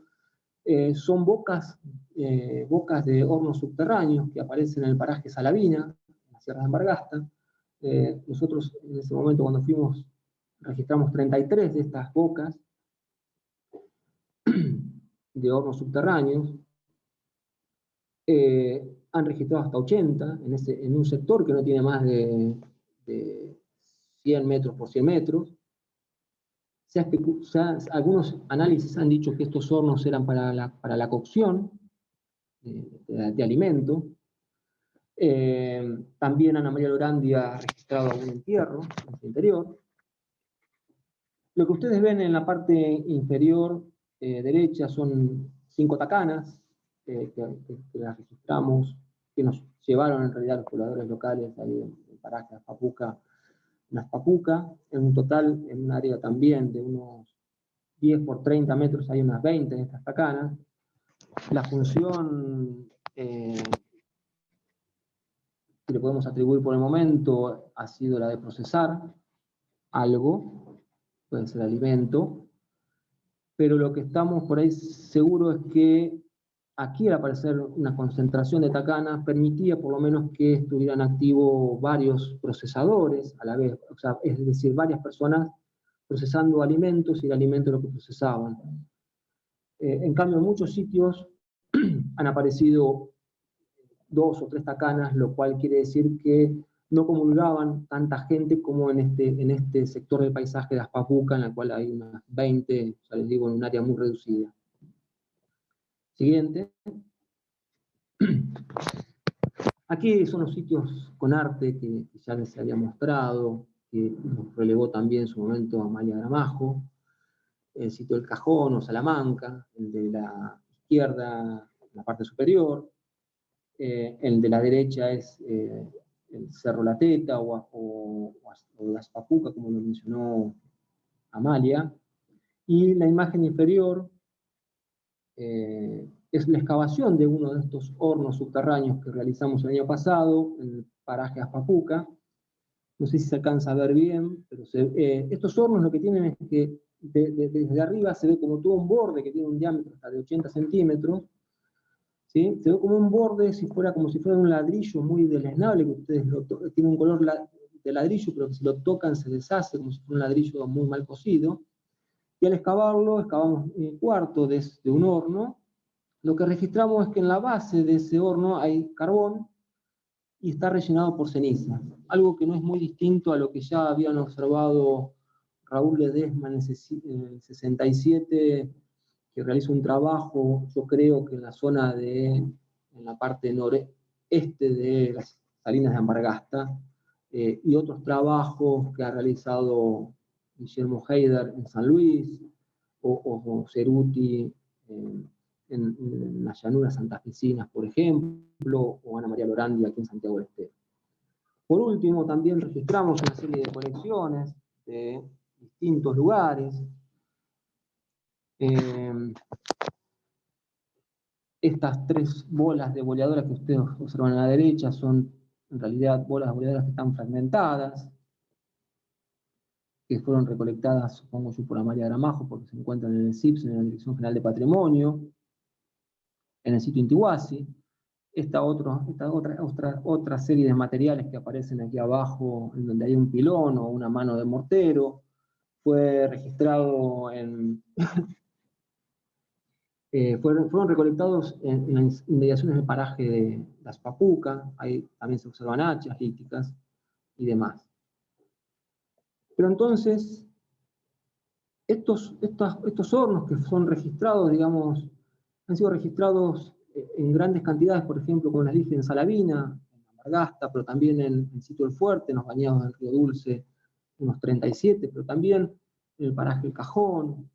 son bocas de hornos subterráneos que aparecen en el paraje Salavina, en la Sierra de Ambargasta. Nosotros en ese momento cuando fuimos registramos 33 de estas bocas de hornos subterráneos. Han registrado hasta 80 en un sector que no tiene más de 100 metros por 100 metros. Algunos análisis han dicho que estos hornos eran para la cocción de alimento. También Ana María Lorandi ha registrado algún entierro en su interior. Lo que ustedes ven en la parte inferior derecha son 5 tacanas que las registramos, que nos llevaron en realidad los pobladores locales ahí en paraje Papuca, en un total, en un área también de unos 10 por 30 metros hay unas 20 de estas tacanas. La función que le podemos atribuir por el momento ha sido la de procesar algo, puede ser alimento, pero lo que estamos por ahí seguro es que aquí al aparecer una concentración de tacanas permitía por lo menos que estuvieran activos varios procesadores a la vez, o sea, es decir, varias personas procesando alimentos y el alimento lo que procesaban. En cambio, en muchos sitios han aparecido 2 o 3 tacanas, lo cual quiere decir que no comulgaban tanta gente como en este sector del paisaje de Aspapuca, en la cual hay unas 20, ya les digo, en un área muy reducida. Siguiente. Aquí son los sitios con arte que ya les había mostrado, que nos relevó también en su momento Amalia Gramajo. el sitio del Cajón o Salamanca, el de la izquierda, la parte superior, el de la derecha es el Cerro La Teta o Aspapuca, como lo mencionó Amalia, y la imagen inferior es la excavación de uno de estos hornos subterráneos que realizamos el año pasado en el paraje Aspapuca. No sé si se alcanza a ver bien, pero estos hornos lo que tienen es que desde arriba se ve como todo un borde que tiene un diámetro hasta de 80 centímetros, ¿sí? Se ve como un borde como si fuera un ladrillo muy deleznable, que ustedes tiene un color de ladrillo, pero que si lo tocan se deshace como si fuera un ladrillo muy mal cocido. Y al excavarlo, excavamos un cuarto de un horno. Lo que registramos es que en la base de ese horno hay carbón y está rellenado por ceniza. Algo que no es muy distinto a lo que ya habían observado Raúl Ledesma en el 67, que realiza un trabajo, yo creo que en la zona en la parte noreste de las salinas de Ambargasta, y otros trabajos que ha realizado Guillermo Heider en San Luis, o Ceruti en las llanuras santafesinas, por ejemplo, o Ana María Lorandi aquí en Santiago del Estero. Por último, también registramos una serie de colecciones de distintos lugares. Estas tres bolas de boleadoras que ustedes observan a la derecha son en realidad bolas de boleadoras que están fragmentadas, que fueron recolectadas, supongo yo, por Amalia Gramajo, porque se encuentran en el CIPS, en la Dirección General de Patrimonio, en el sitio Intihuasi. Esta otra serie de materiales que aparecen aquí abajo, en donde hay un pilón o una mano de mortero, fue registrado fueron recolectados en las inmediaciones del paraje de Las Papuca. Ahí también se observan hachas líticas y demás. Pero entonces, estos hornos que son registrados, digamos, han sido registrados en grandes cantidades, por ejemplo, como les dije, en Salavina, en Amargasta, pero también en Sitio El Fuerte, en los bañados del Río Dulce, unos 37, pero también en el paraje El Cajón,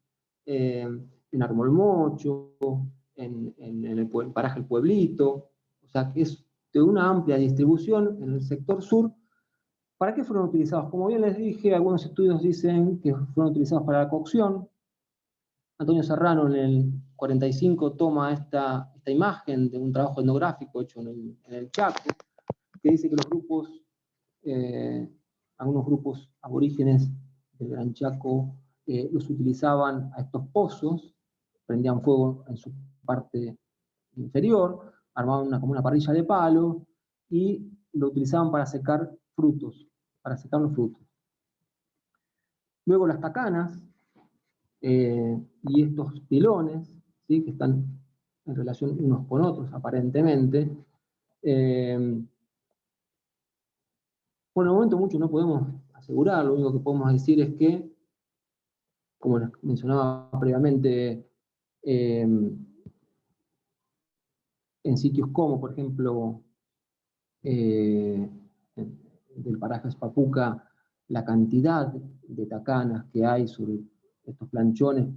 en Armolmocho, en el paraje El Pueblito, o sea que es de una amplia distribución en el sector sur. ¿Para qué fueron utilizados? Como bien les dije, algunos estudios dicen que fueron utilizados para la cocción. Antonio Serrano en el 45 toma esta imagen de un trabajo etnográfico hecho en el Chaco, que dice que algunos grupos aborígenes del Gran Chaco los utilizaban a estos pozos, prendían fuego en su parte inferior, armaban como una parrilla de palo y lo utilizaban para secar frutos, para secar los frutos. Luego las tacanas y estos pilones, ¿sí? Que están en relación unos con otros aparentemente. Por el momento mucho no podemos asegurar, lo único que podemos decir es que, como les mencionaba previamente, en sitios como, por ejemplo, del paraje Aspapuca, la cantidad de tacanas que hay sobre estos planchones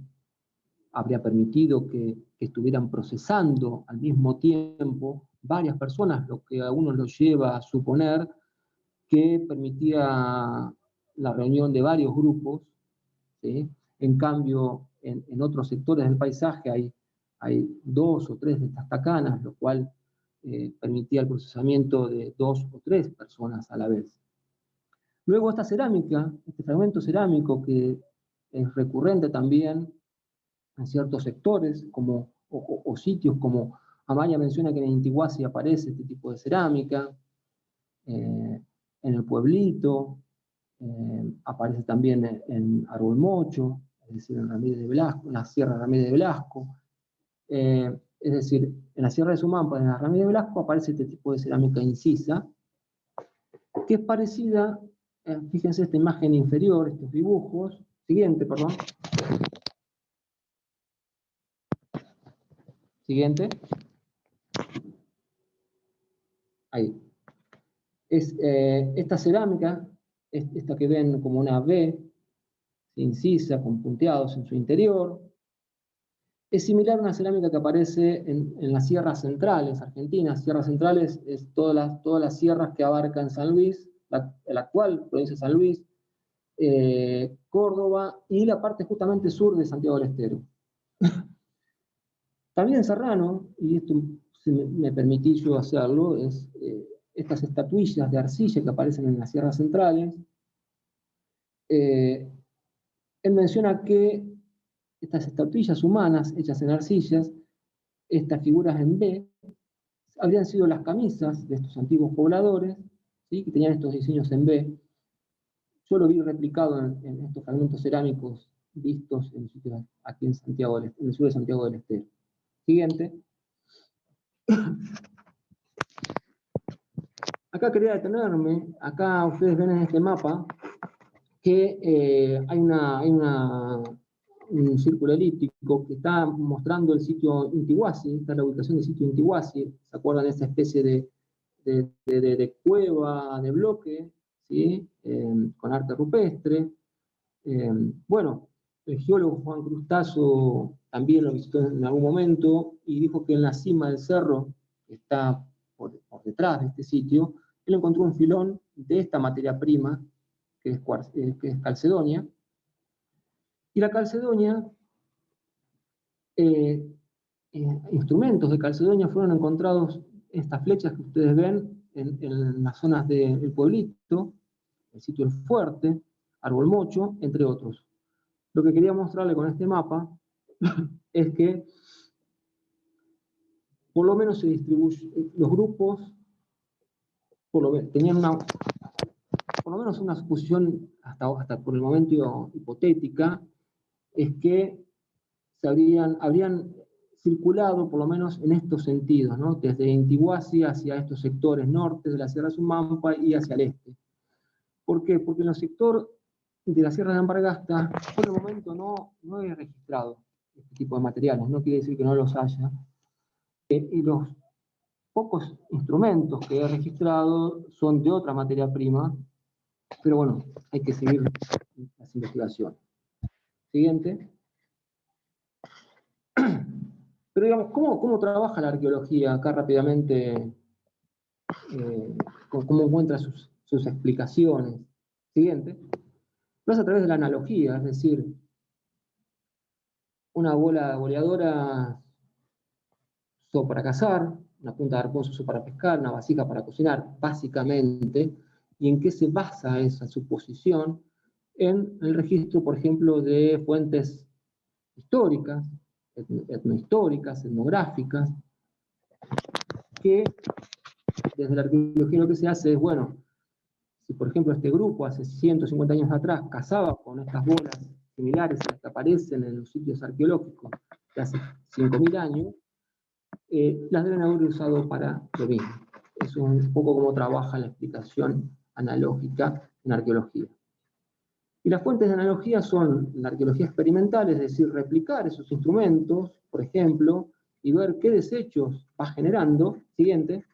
habría permitido que estuvieran procesando al mismo tiempo varias personas, lo que a uno lo lleva a suponer que permitía la reunión de varios grupos, ¿sí? En cambio, en otros sectores del paisaje hay 2 o 3 de estas tacanas, lo cual permitía el procesamiento de 2 o 3 personas a la vez. Luego esta cerámica, este fragmento cerámico que es recurrente también en ciertos sectores o sitios, como Amaya menciona que en Intihuasi aparece este tipo de cerámica, en el Pueblito, aparece también en Arbolmocho, es decir, en Ramírez de Velasco, en la Sierra Ramírez de Velasco, es decir, en la Sierra de Sumampa, en la Ramírez de Velasco, aparece este tipo de cerámica incisa, que es parecida, fíjense esta imagen inferior, estos dibujos, siguiente, perdón. Siguiente. Ahí. Esta cerámica, esta que ven como una V, incisa, con punteados en su interior. Es similar a una cerámica que aparece en las sierras centrales argentinas. Sierras centrales es todas las sierras que abarcan San Luis, la actual provincia de San Luis, Córdoba y la parte justamente sur de Santiago del Estero. También en Serrano, y esto si me permití yo hacerlo, es estas estatuillas de arcilla que aparecen en las sierras centrales. Él menciona que estas estatuillas humanas hechas en arcillas, estas figuras en B, habrían sido las camisas de estos antiguos pobladores, ¿sí? Que tenían estos diseños en B. Yo lo vi replicado en estos fragmentos cerámicos vistos en aquí en Santiago en el sur de Santiago del Estero. Siguiente. Acá quería detenerme. Acá ustedes ven en este mapa que hay un círculo elíptico que está mostrando el sitio Intihuasi. Esta es la ubicación del sitio Intihuasi. ¿Se acuerdan de esa especie de cueva, de bloque, ¿sí? Con arte rupestre? Bueno, el geólogo Juan Crustazzo también lo visitó en algún momento y dijo que en la cima del cerro, que está por detrás de este sitio, él encontró un filón de esta materia prima, que es calcedonia. Y la calcedonia, instrumentos de calcedonia fueron encontrados, estas flechas que ustedes ven, en las zonas del pueblito, el sitio El Fuerte, Árbol Mocho, entre otros. Lo que quería mostrarle con este mapa es que por lo menos se distribuyen los grupos, tenían por lo menos una suposición hasta por el momento hipotética, es que habrían circulado por lo menos en estos sentidos, ¿no? Desde Intihuasi hacia estos sectores norte de la Sierra Sumampa y hacia el este. ¿Por qué? Porque en el sector de la Sierra de Antofagasta, por el momento no he registrado este tipo de materiales, no quiere decir que no los haya. Y los pocos instrumentos que he registrado son de otra materia prima, pero bueno, hay que seguir las investigaciones. Siguiente. Pero digamos, ¿cómo trabaja la arqueología? Acá rápidamente, ¿cómo encuentra sus explicaciones? Siguiente. Lo hace a través de la analogía, es decir, una bola boleadora usó para cazar, una punta de arpón se usó para pescar, una vasija para cocinar, básicamente. ¿Y en qué se basa esa suposición? En el registro, por ejemplo, de fuentes históricas, etnohistóricas, etnográficas, que desde la arqueología lo que se hace es, bueno, si por ejemplo este grupo hace 150 años atrás cazaba con estas bolas similares a las que aparecen en los sitios arqueológicos de hace 5.000 años, las deben haber usado para lo mismo. Eso es un poco cómo trabaja la explicación analógica en arqueología. Y las fuentes de analogía son la arqueología experimental, es decir, replicar esos instrumentos, por ejemplo, y ver qué desechos va generando. Siguiente.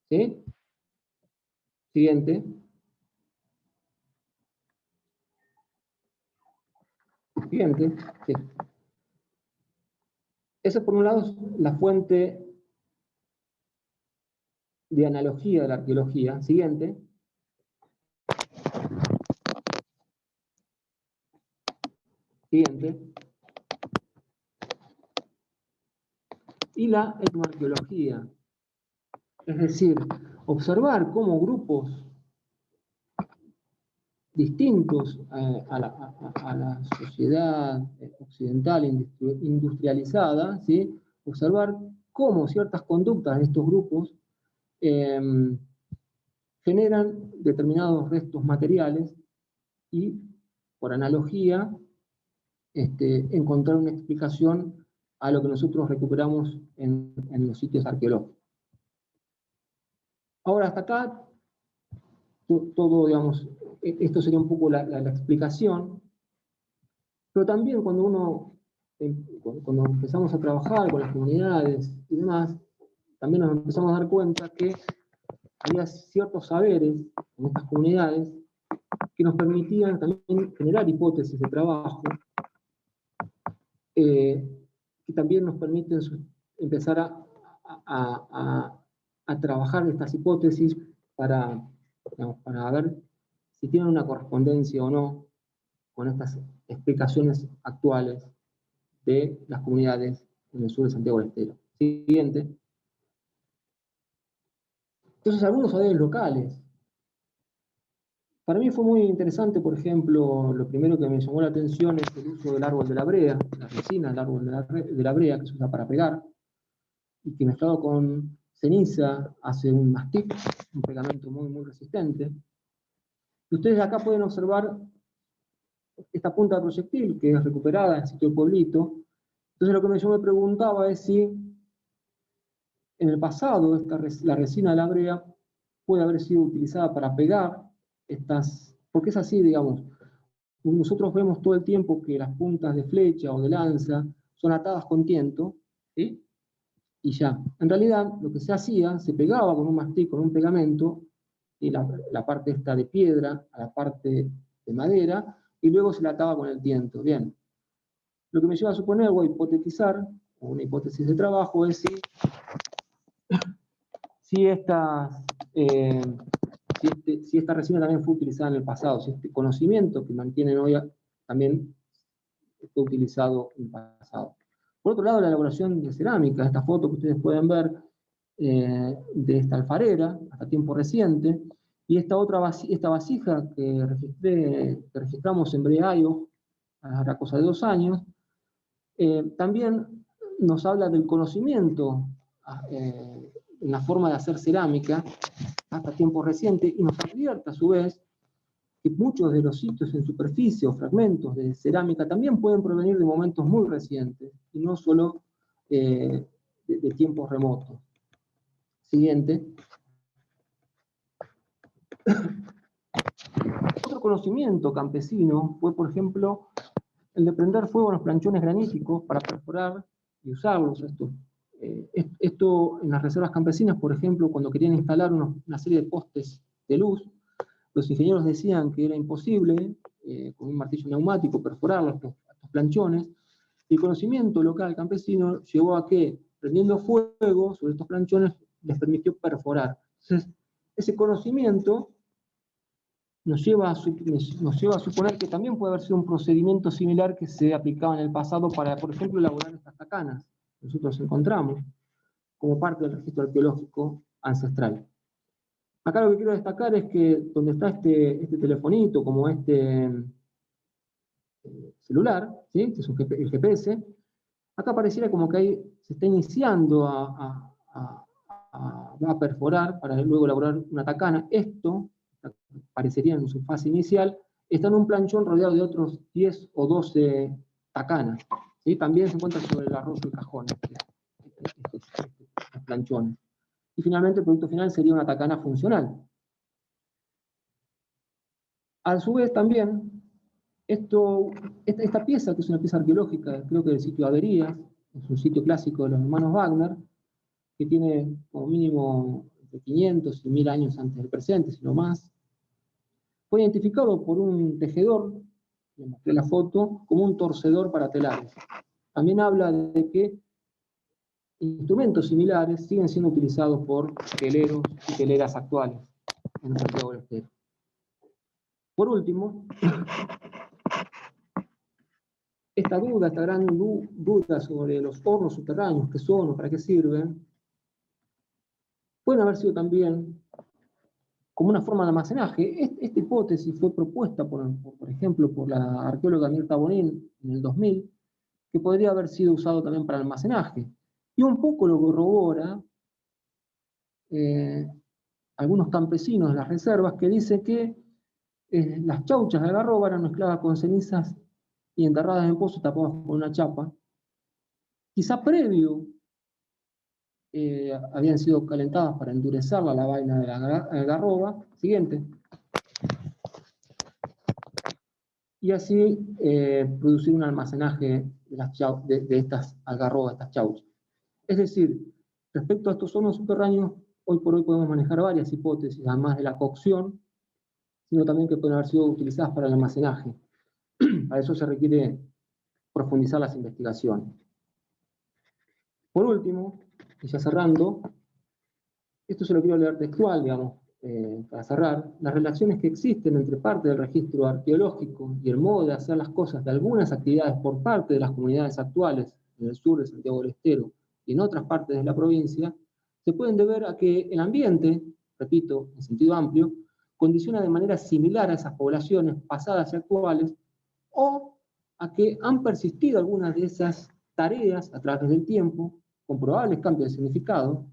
¿Sí? Siguiente. Siguiente. Sí. Esa por un lado es la fuente de analogía de la arqueología. Siguiente. Siguiente. Y la etnoarqueología. Es decir, observar cómo grupos distintos a la sociedad occidental industrializada, ¿sí? Observar cómo ciertas conductas de estos grupos generan determinados restos materiales y, por analogía, encontrar una explicación a lo que nosotros recuperamos en los sitios arqueológicos. Ahora, hasta acá, todo, digamos, esto sería un poco la explicación, pero también cuando empezamos a trabajar con las comunidades y demás, también nos empezamos a dar cuenta que había ciertos saberes en estas comunidades que nos permitían también generar hipótesis de trabajo, que también nos permiten empezar a trabajar estas hipótesis para, digamos, para ver si tienen una correspondencia o no con estas explicaciones actuales de las comunidades en el sur de Santiago del Estero. Siguiente. Entonces, algunos saberes locales. Para mí fue muy interesante, por ejemplo, lo primero que me llamó la atención es el uso del árbol de la brea, la resina del árbol de la brea, que se usa para pegar, y que mezclado con ceniza hace un mastic, un pegamento muy, muy resistente. Y ustedes acá pueden observar esta punta de proyectil, que es recuperada en el sitio del pueblito. Entonces lo que yo me preguntaba es si en el pasado la resina de la brea puede haber sido utilizada para pegar porque es así, digamos, nosotros vemos todo el tiempo que las puntas de flecha o de lanza son atadas con tiento, ¿sí? Y ya. En realidad, lo que se hacía, se pegaba con un mastic, con un pegamento, y la parte esta de piedra a la parte de madera, y luego se la ataba con el tiento. Bien. Lo que me lleva a suponer o a hipotetizar, o una hipótesis de trabajo, es si esta resina también fue utilizada en el pasado, si este conocimiento que mantienen hoy también fue utilizado en el pasado. Por otro lado, la elaboración de cerámica, esta foto que ustedes pueden ver de esta alfarera, hasta tiempo reciente, y esta vasija que registramos en Breayo, a cosa de 2 años, también nos habla del conocimiento en la forma de hacer cerámica hasta tiempo reciente, y nos advierte a su vez que muchos de los sitios en superficie o fragmentos de cerámica también pueden provenir de momentos muy recientes, y no solo de tiempos remotos. Siguiente. Otro conocimiento campesino fue, por ejemplo, el de prender fuego en los planchones graníticos para perforar y usarlos. Esto en las reservas campesinas, por ejemplo, cuando querían instalar una serie de postes de luz, los ingenieros decían que era imposible, con un martillo neumático, perforar estos planchones, y el conocimiento local campesino llevó a que, prendiendo fuego sobre estos planchones, les permitió perforar. Entonces, ese conocimiento nos lleva a suponer que también puede haber sido un procedimiento similar que se aplicaba en el pasado para, por ejemplo, elaborar estas tacanas que nosotros encontramos como parte del registro arqueológico ancestral. Acá lo que quiero destacar es que donde está este telefonito, como este celular, ¿sí? Que es el GPS, acá pareciera como que se está iniciando a perforar para luego elaborar una tacana. Esto parecería en su fase inicial, está en un planchón rodeado de otros 10 o 12 tacanas. ¿Sí? También se encuentra sobre el arroyo y cajón, estos planchones. Y finalmente el producto final sería una tacana funcional. A su vez también, esta pieza, que es una pieza arqueológica, creo que del sitio Averías, es un sitio clásico de los hermanos Wagner, que tiene como mínimo de 500 y 1000 años antes del presente, si no más. Fue identificado por un tejedor, le mostré la foto, como un torcedor para telares. También habla de que instrumentos similares siguen siendo utilizados por teleros y teleras actuales en Santiago del Estero. Por último, esta gran duda sobre los hornos subterráneos, qué son o para qué sirven, pueden haber sido también como una forma de almacenaje. Esta hipótesis fue propuesta, por ejemplo, por la arqueóloga Mirta Bonín en el 2000, que podría haber sido usado también para almacenaje. Y un poco lo corrobora algunos campesinos de las reservas que dicen que las chauchas de algarroba eran mezcladas con cenizas y enterradas en pozos tapadas con una chapa. Quizá previo habían sido calentadas para endurecerla la vaina de la algarroba. Siguiente. Y así producir un almacenaje de estas algarrobas, estas chauchas. Es decir, respecto a estos hornos subterráneos, hoy por hoy podemos manejar varias hipótesis, además de la cocción, sino también que pueden haber sido utilizadas para el almacenaje. Para eso se requiere profundizar las investigaciones. Por último, y ya cerrando, esto se lo quiero leer textual, digamos, para cerrar, las relaciones que existen entre parte del registro arqueológico y el modo de hacer las cosas de algunas actividades por parte de las comunidades actuales en el sur de Santiago del Estero y en otras partes de la provincia, se pueden deber a que el ambiente, repito, en sentido amplio, condiciona de manera similar a esas poblaciones pasadas y actuales, o a que han persistido algunas de esas tareas a través del tiempo, con probables cambios de significado,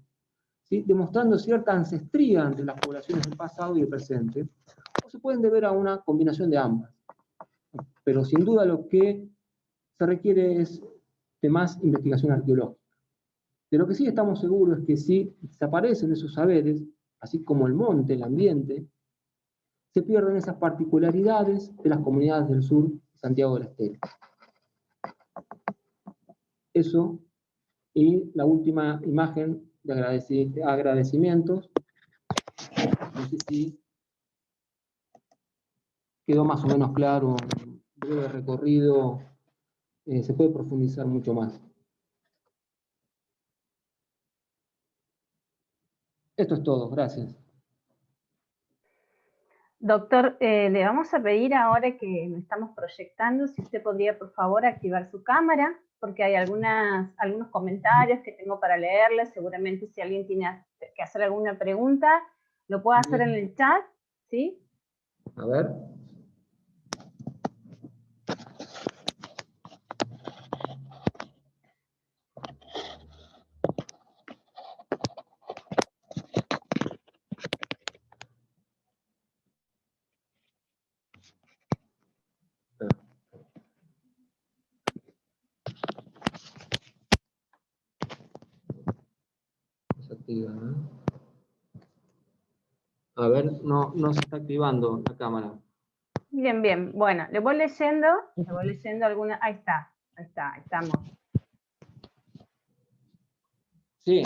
¿sí?, demostrando cierta ancestría entre las poblaciones del pasado y el presente, o se pueden deber a una combinación de ambas. Pero sin duda lo que se requiere es de más investigación arqueológica. De lo que sí estamos seguros es que si desaparecen esos saberes, así como el monte, el ambiente, se pierden esas particularidades de las comunidades del sur de Santiago del Estero. Eso, y la última imagen de agradecimientos. No sé si quedó más o menos claro, un breve recorrido, se puede profundizar mucho más. Esto es todo, gracias. Doctor, le vamos a pedir ahora que me estamos proyectando, si usted podría por favor activar su cámara, porque hay algunos comentarios que tengo para leerles. Seguramente si alguien tiene que hacer alguna pregunta, lo puede hacer en el chat, ¿sí? A ver. A ver, no se está activando la cámara. Bien, bien. Bueno, le voy leyendo alguna. Ahí estamos. Sí.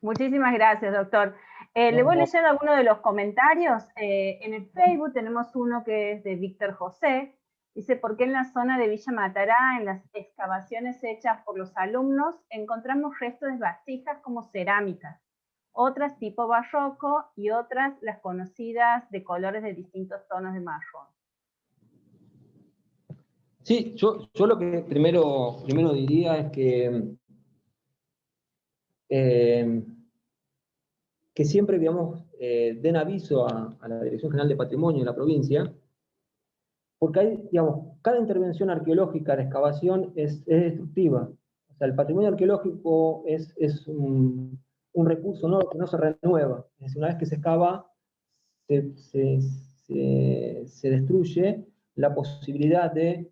Muchísimas gracias, doctor. Le voy leyendo algunos de los comentarios. En el Facebook tenemos uno que es de Víctor José. Dice, ¿por qué en la zona de Villa Matará, en las excavaciones hechas por los alumnos, encontramos restos de vasijas como cerámicas? Otras tipo barroco y otras las conocidas de colores de distintos tonos de marrón. Sí, yo lo que primero diría es que siempre, digamos, den aviso a la Dirección General de Patrimonio de la provincia, porque hay, digamos, cada intervención arqueológica de excavación es destructiva. O sea, el patrimonio arqueológico es un recurso que no se renueva. Es decir, una vez que se excava, se destruye la posibilidad de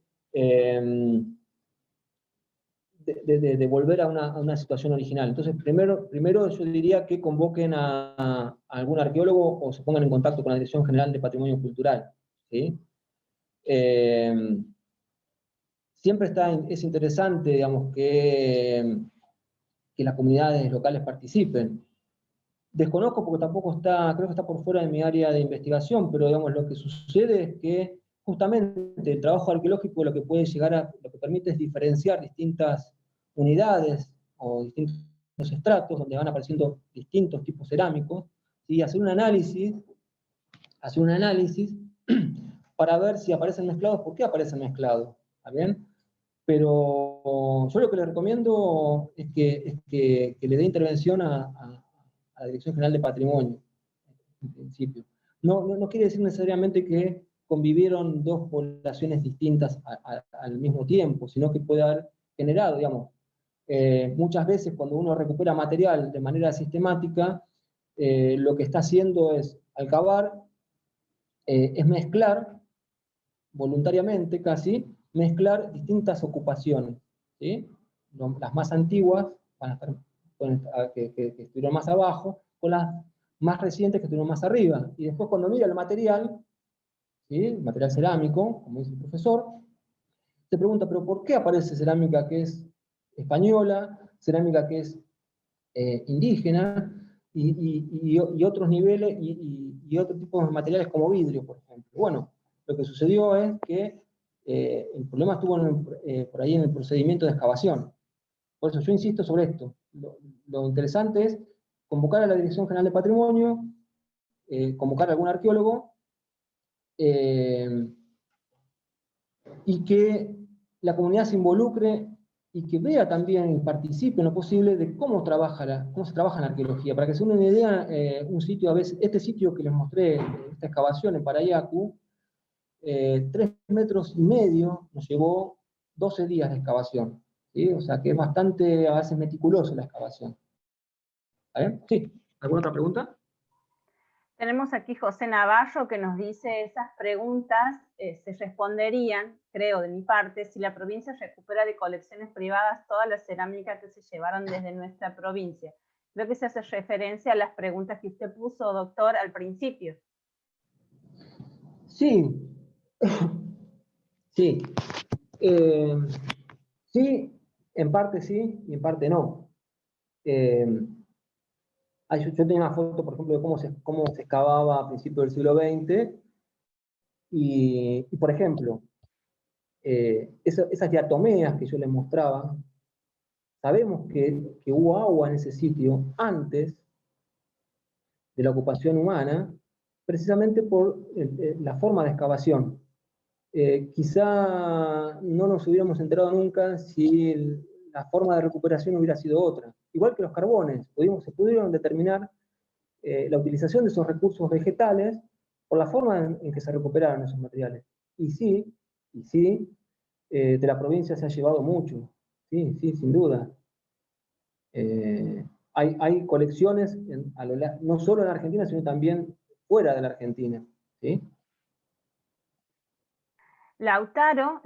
volver a una situación original. Entonces, primero yo diría que convoquen a algún arqueólogo o se pongan en contacto con la Dirección General de Patrimonio Cultural, ¿sí? Siempre es interesante, digamos, que las comunidades locales participen. Desconozco porque tampoco creo que está por fuera de mi área de investigación, pero digamos, lo que sucede es que justamente el trabajo arqueológico lo que permite es diferenciar distintas unidades o distintos estratos donde van apareciendo distintos tipos cerámicos y hacer un análisis para ver si aparecen mezclados, por qué aparecen mezclados, ¿está bien? Pero yo lo que le recomiendo es que le dé intervención a la Dirección General de Patrimonio, en principio. No quiere decir necesariamente que convivieron dos poblaciones distintas al mismo tiempo, sino que puede haber generado, digamos, muchas veces cuando uno recupera material de manera sistemática, lo que está haciendo es, al cavar, es mezclar, voluntariamente casi, mezclar distintas ocupaciones, ¿sí? Las más antiguas van a estar que estuvieron más abajo, con las más recientes que estuvieron más arriba. Y después cuando mira el material, ¿sí?, el material cerámico, como dice el profesor, se pregunta, pero ¿por qué aparece cerámica que es española, cerámica que es indígena? y otros niveles, y otro tipo de materiales como vidrio, por ejemplo. Bueno, lo que sucedió es que el problema estuvo por ahí en el procedimiento de excavación. Por eso yo insisto sobre esto. Lo interesante es convocar a la Dirección General de Patrimonio, convocar a algún arqueólogo, y que la comunidad se involucre y que vea también y participe en lo posible de cómo se trabaja en la arqueología. Para que se den una idea, un sitio, a veces, este sitio que les mostré, esta excavación en Parayacu, 3,5 metros, nos llevó 12 días de excavación. ¿Sí? O sea que es bastante, a veces, meticuloso la excavación. Sí, ¿alguna otra pregunta? Tenemos aquí José Navarro que nos dice esas preguntas se responderían, creo de mi parte, si la provincia recupera de colecciones privadas toda la cerámica que se llevaron desde nuestra provincia. Creo que se hace referencia a las preguntas que usted puso, doctor, al principio. Sí, sí. Sí, en parte sí y en parte no. Yo tenía una foto, por ejemplo, de cómo se excavaba a principios del siglo XX, y por ejemplo, esas diatomeas que yo les mostraba, sabemos que hubo agua en ese sitio antes de la ocupación humana, precisamente por la forma de excavación. Quizá no nos hubiéramos enterado nunca si la forma de recuperación hubiera sido otra. Igual que los carbones, se pudieron determinar la utilización de esos recursos vegetales por la forma en que se recuperaron esos materiales. Y sí, de la provincia se ha llevado mucho, sí, sin duda. Hay colecciones no solo en Argentina, sino también fuera de la Argentina. ¿Sí? Lautaro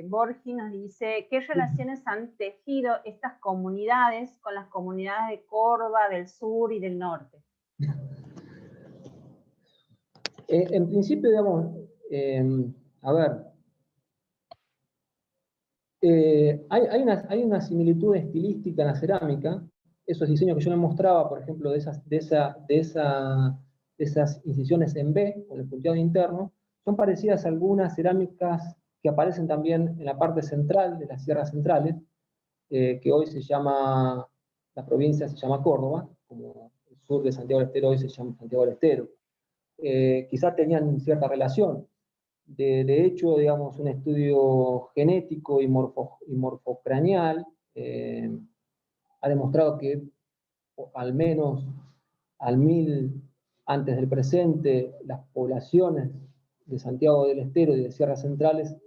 Borgi nos dice, ¿qué relaciones han tejido estas comunidades con las comunidades de Córdoba, del sur y del norte? En principio, digamos, a ver, hay una similitud estilística en la cerámica. Esos diseños que yo les mostraba, por ejemplo, de esas incisiones en B, con el punteado interno, son parecidas a algunas cerámicas que aparecen también en la parte central de las sierras centrales, que hoy la provincia se llama Córdoba, como el sur de Santiago del Estero hoy se llama Santiago del Estero. Quizás tenían cierta relación. De hecho, digamos, un estudio genético y morfocraneal ha demostrado que al menos al 1000 antes del presente, las poblaciones de Santiago del Estero y de Sierras Centrales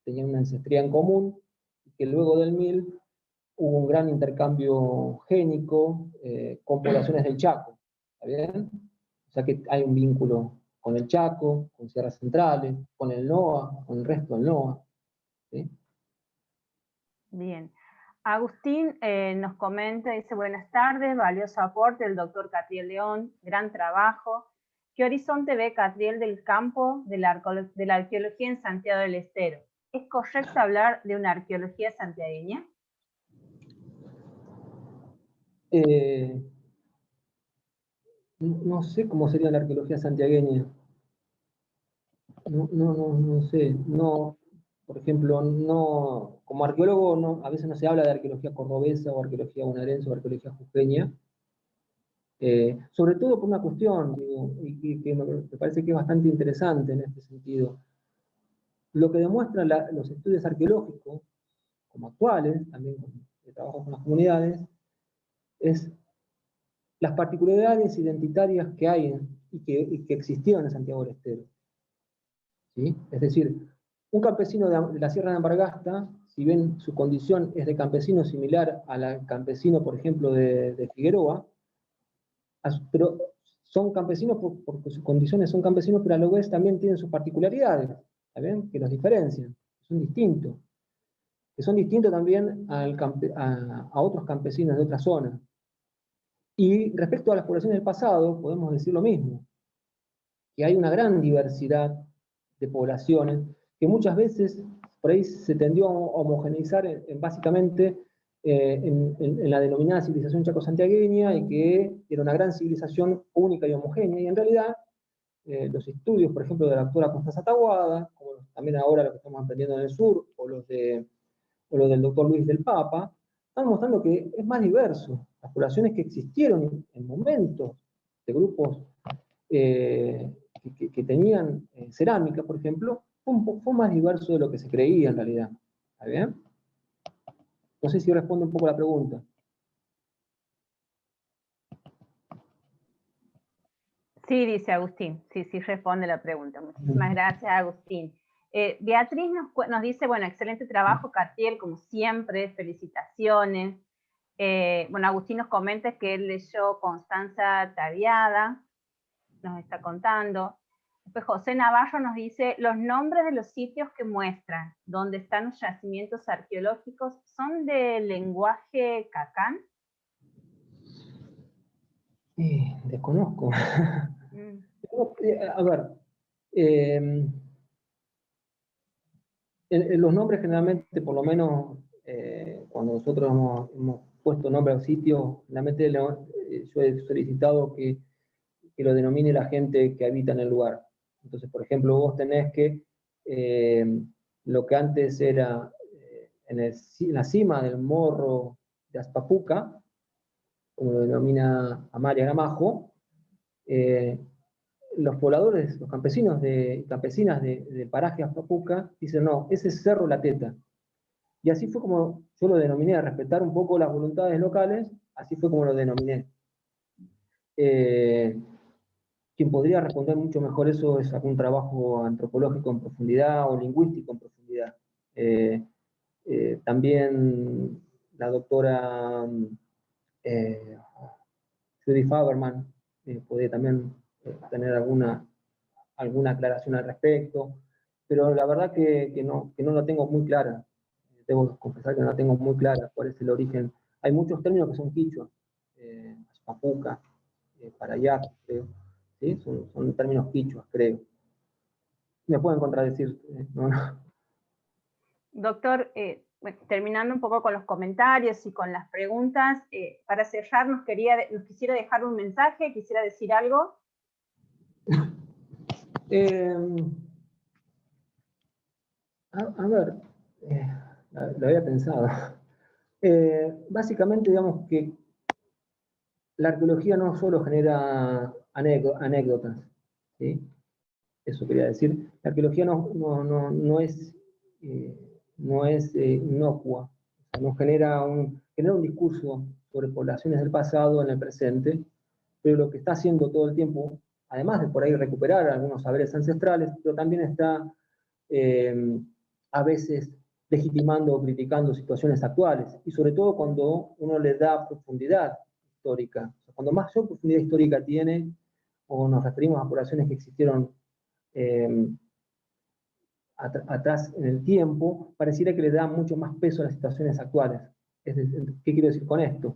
tenían una ancestría en común, y que luego del 1000 hubo un gran intercambio génico con poblaciones del Chaco. ¿Está bien? O sea que hay un vínculo con el Chaco, con Sierras Centrales, con el NOA, con el resto del NOA. ¿Sí? Bien. Agustín nos comenta, dice, buenas tardes, valioso aporte del doctor Catriel León, gran trabajo. ¿Qué horizonte ve Catriel del campo de la arqueología en Santiago del Estero? ¿Es correcto hablar de una arqueología santiagueña? No sé cómo sería la arqueología santiagueña. No sé. No, por ejemplo, como arqueólogo a veces no se habla de arqueología cordobesa o arqueología bonaerense o arqueología jujeña. Sobre todo por una cuestión, digo, y que me parece que es bastante interesante en este sentido. Lo que demuestran los estudios arqueológicos, como actuales, también de trabajo con las comunidades, es las particularidades identitarias que hay y que existieron en Santiago del Estero. ¿Sí? Es decir, un campesino de la Sierra de Ambargasta, si bien su condición es de campesino similar a la campesino, por ejemplo, de Figueroa, pero son campesinos porque sus condiciones son campesinos, pero a la vez también tienen sus particularidades, ¿saben? Que los diferencian, que son distintos también a otros campesinos de otras zonas. Y respecto a las poblaciones del pasado, podemos decir lo mismo, que hay una gran diversidad de poblaciones que muchas veces por ahí se tendió a homogeneizar básicamente en la denominada civilización chaco-santiagueña, y que era una gran civilización única y homogénea, y en realidad los estudios, por ejemplo, de la doctora Constanza Taboada, como también ahora lo que estamos aprendiendo en el sur, o los del doctor Luis del Papa, están mostrando que es más diverso. Las poblaciones que existieron en momentos de grupos que tenían cerámica, por ejemplo, fue más diverso de lo que se creía en realidad. ¿Está bien? No sé si responde un poco la pregunta. Sí, dice Agustín. Sí, sí responde la pregunta. Muchísimas gracias, Agustín. Beatriz nos dice, bueno, excelente trabajo, Cartier, como siempre, felicitaciones. Bueno, Agustín nos comenta que él leyó Constanza Taboada, nos está contando. Después José Navarro nos dice, los nombres de los sitios que muestran donde están los yacimientos arqueológicos son de lenguaje cacán. Desconozco. A ver, los nombres generalmente, por lo menos cuando nosotros hemos puesto nombre a un sitio, generalmente yo he solicitado que lo denomine la gente que habita en el lugar. Entonces, por ejemplo, vos tenés que lo que antes era en la cima del morro de Aspapuca, como lo denomina Amalia Gramajo, los pobladores, los campesinos y campesinas del paraje Aspapuca dicen, no, ese es Cerro La Teta. Y así fue como yo lo denominé, a respetar un poco las voluntades locales, así fue como lo denominé. Quien podría responder mucho mejor eso es algún trabajo antropológico en profundidad o lingüístico en profundidad. También la doctora Judy Faberman puede también tener alguna aclaración al respecto, pero la verdad que no la tengo muy clara. Debo confesar que no la tengo muy clara cuál es el origen. Hay muchos términos que son quichua, Aspapuca, Parayac, creo. ¿Sí? Son términos quichuas, creo. Me pueden contradecir. ¿No? Doctor, bueno, terminando un poco con los comentarios y con las preguntas, para cerrar nos quisiera dejar un mensaje, quisiera decir algo. A ver, lo había pensado. Básicamente, digamos que la arqueología no solo genera anécdotas, ¿sí? Eso quería decir. La arqueología no es inocua, o sea, no genera un discurso sobre poblaciones del pasado en el presente, pero lo que está haciendo todo el tiempo, además de por ahí recuperar algunos saberes ancestrales, pero también está a veces legitimando o criticando situaciones actuales, y sobre todo cuando uno le da profundidad histórica. O sea, cuando mayor profundidad histórica tiene, o nos referimos a poblaciones que existieron atrás en el tiempo, pareciera que le da mucho más peso a las situaciones actuales. ¿Qué quiero decir con esto?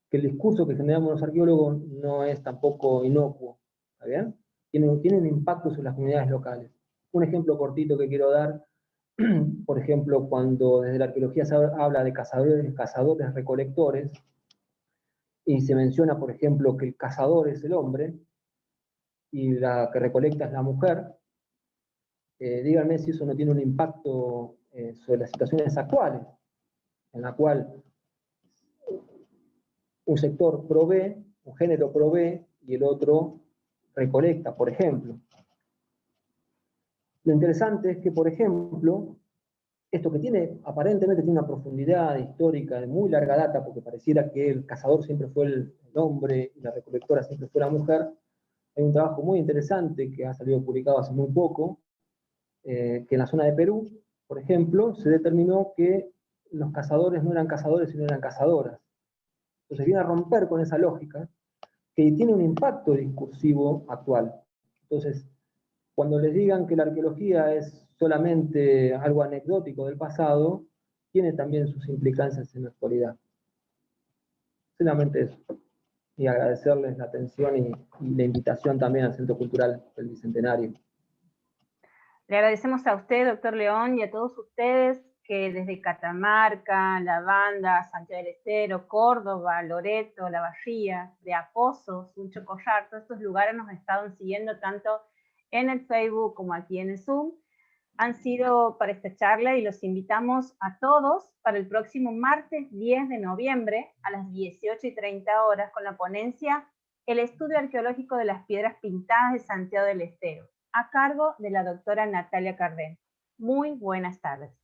Que el discurso que generamos los arqueólogos no es tampoco inocuo, ¿está bien? Tiene un impacto sobre las comunidades locales. Un ejemplo cortito que quiero dar, por ejemplo, cuando desde la arqueología se habla de cazadores recolectores, y se menciona, por ejemplo, que el cazador es el hombre, y la que recolecta es la mujer, díganme si eso no tiene un impacto sobre las situaciones actuales, en la cual un sector provee, un género provee, y el otro recolecta, por ejemplo. Lo interesante es que, por ejemplo, esto que aparentemente tiene una profundidad histórica de muy larga data, porque pareciera que el cazador siempre fue el hombre y la recolectora siempre fue la mujer, hay un trabajo muy interesante que ha salido publicado hace muy poco, que en la zona de Perú, por ejemplo, se determinó que los cazadores no eran cazadores, sino eran cazadoras. Entonces viene a romper con esa lógica que tiene un impacto discursivo actual. Entonces, cuando les digan que la arqueología es solamente algo anecdótico del pasado, tiene también sus implicancias en la actualidad. Solamente eso. Y agradecerles la atención y la invitación también al Centro Cultural del Bicentenario. Le agradecemos a usted, doctor León, y a todos ustedes que desde Catamarca, La Banda, Santiago del Estero, Córdoba, Loreto, La Barría, de Apozo, Suncho Corral, todos estos lugares nos estaban siguiendo tanto en el Facebook como aquí en el Zoom, han sido para esta charla y los invitamos a todos para el próximo martes 10 de noviembre a las 18:30 horas con la ponencia El estudio arqueológico de las piedras pintadas de Santiago del Estero, a cargo de la doctora Natalia Cardén. Muy buenas tardes.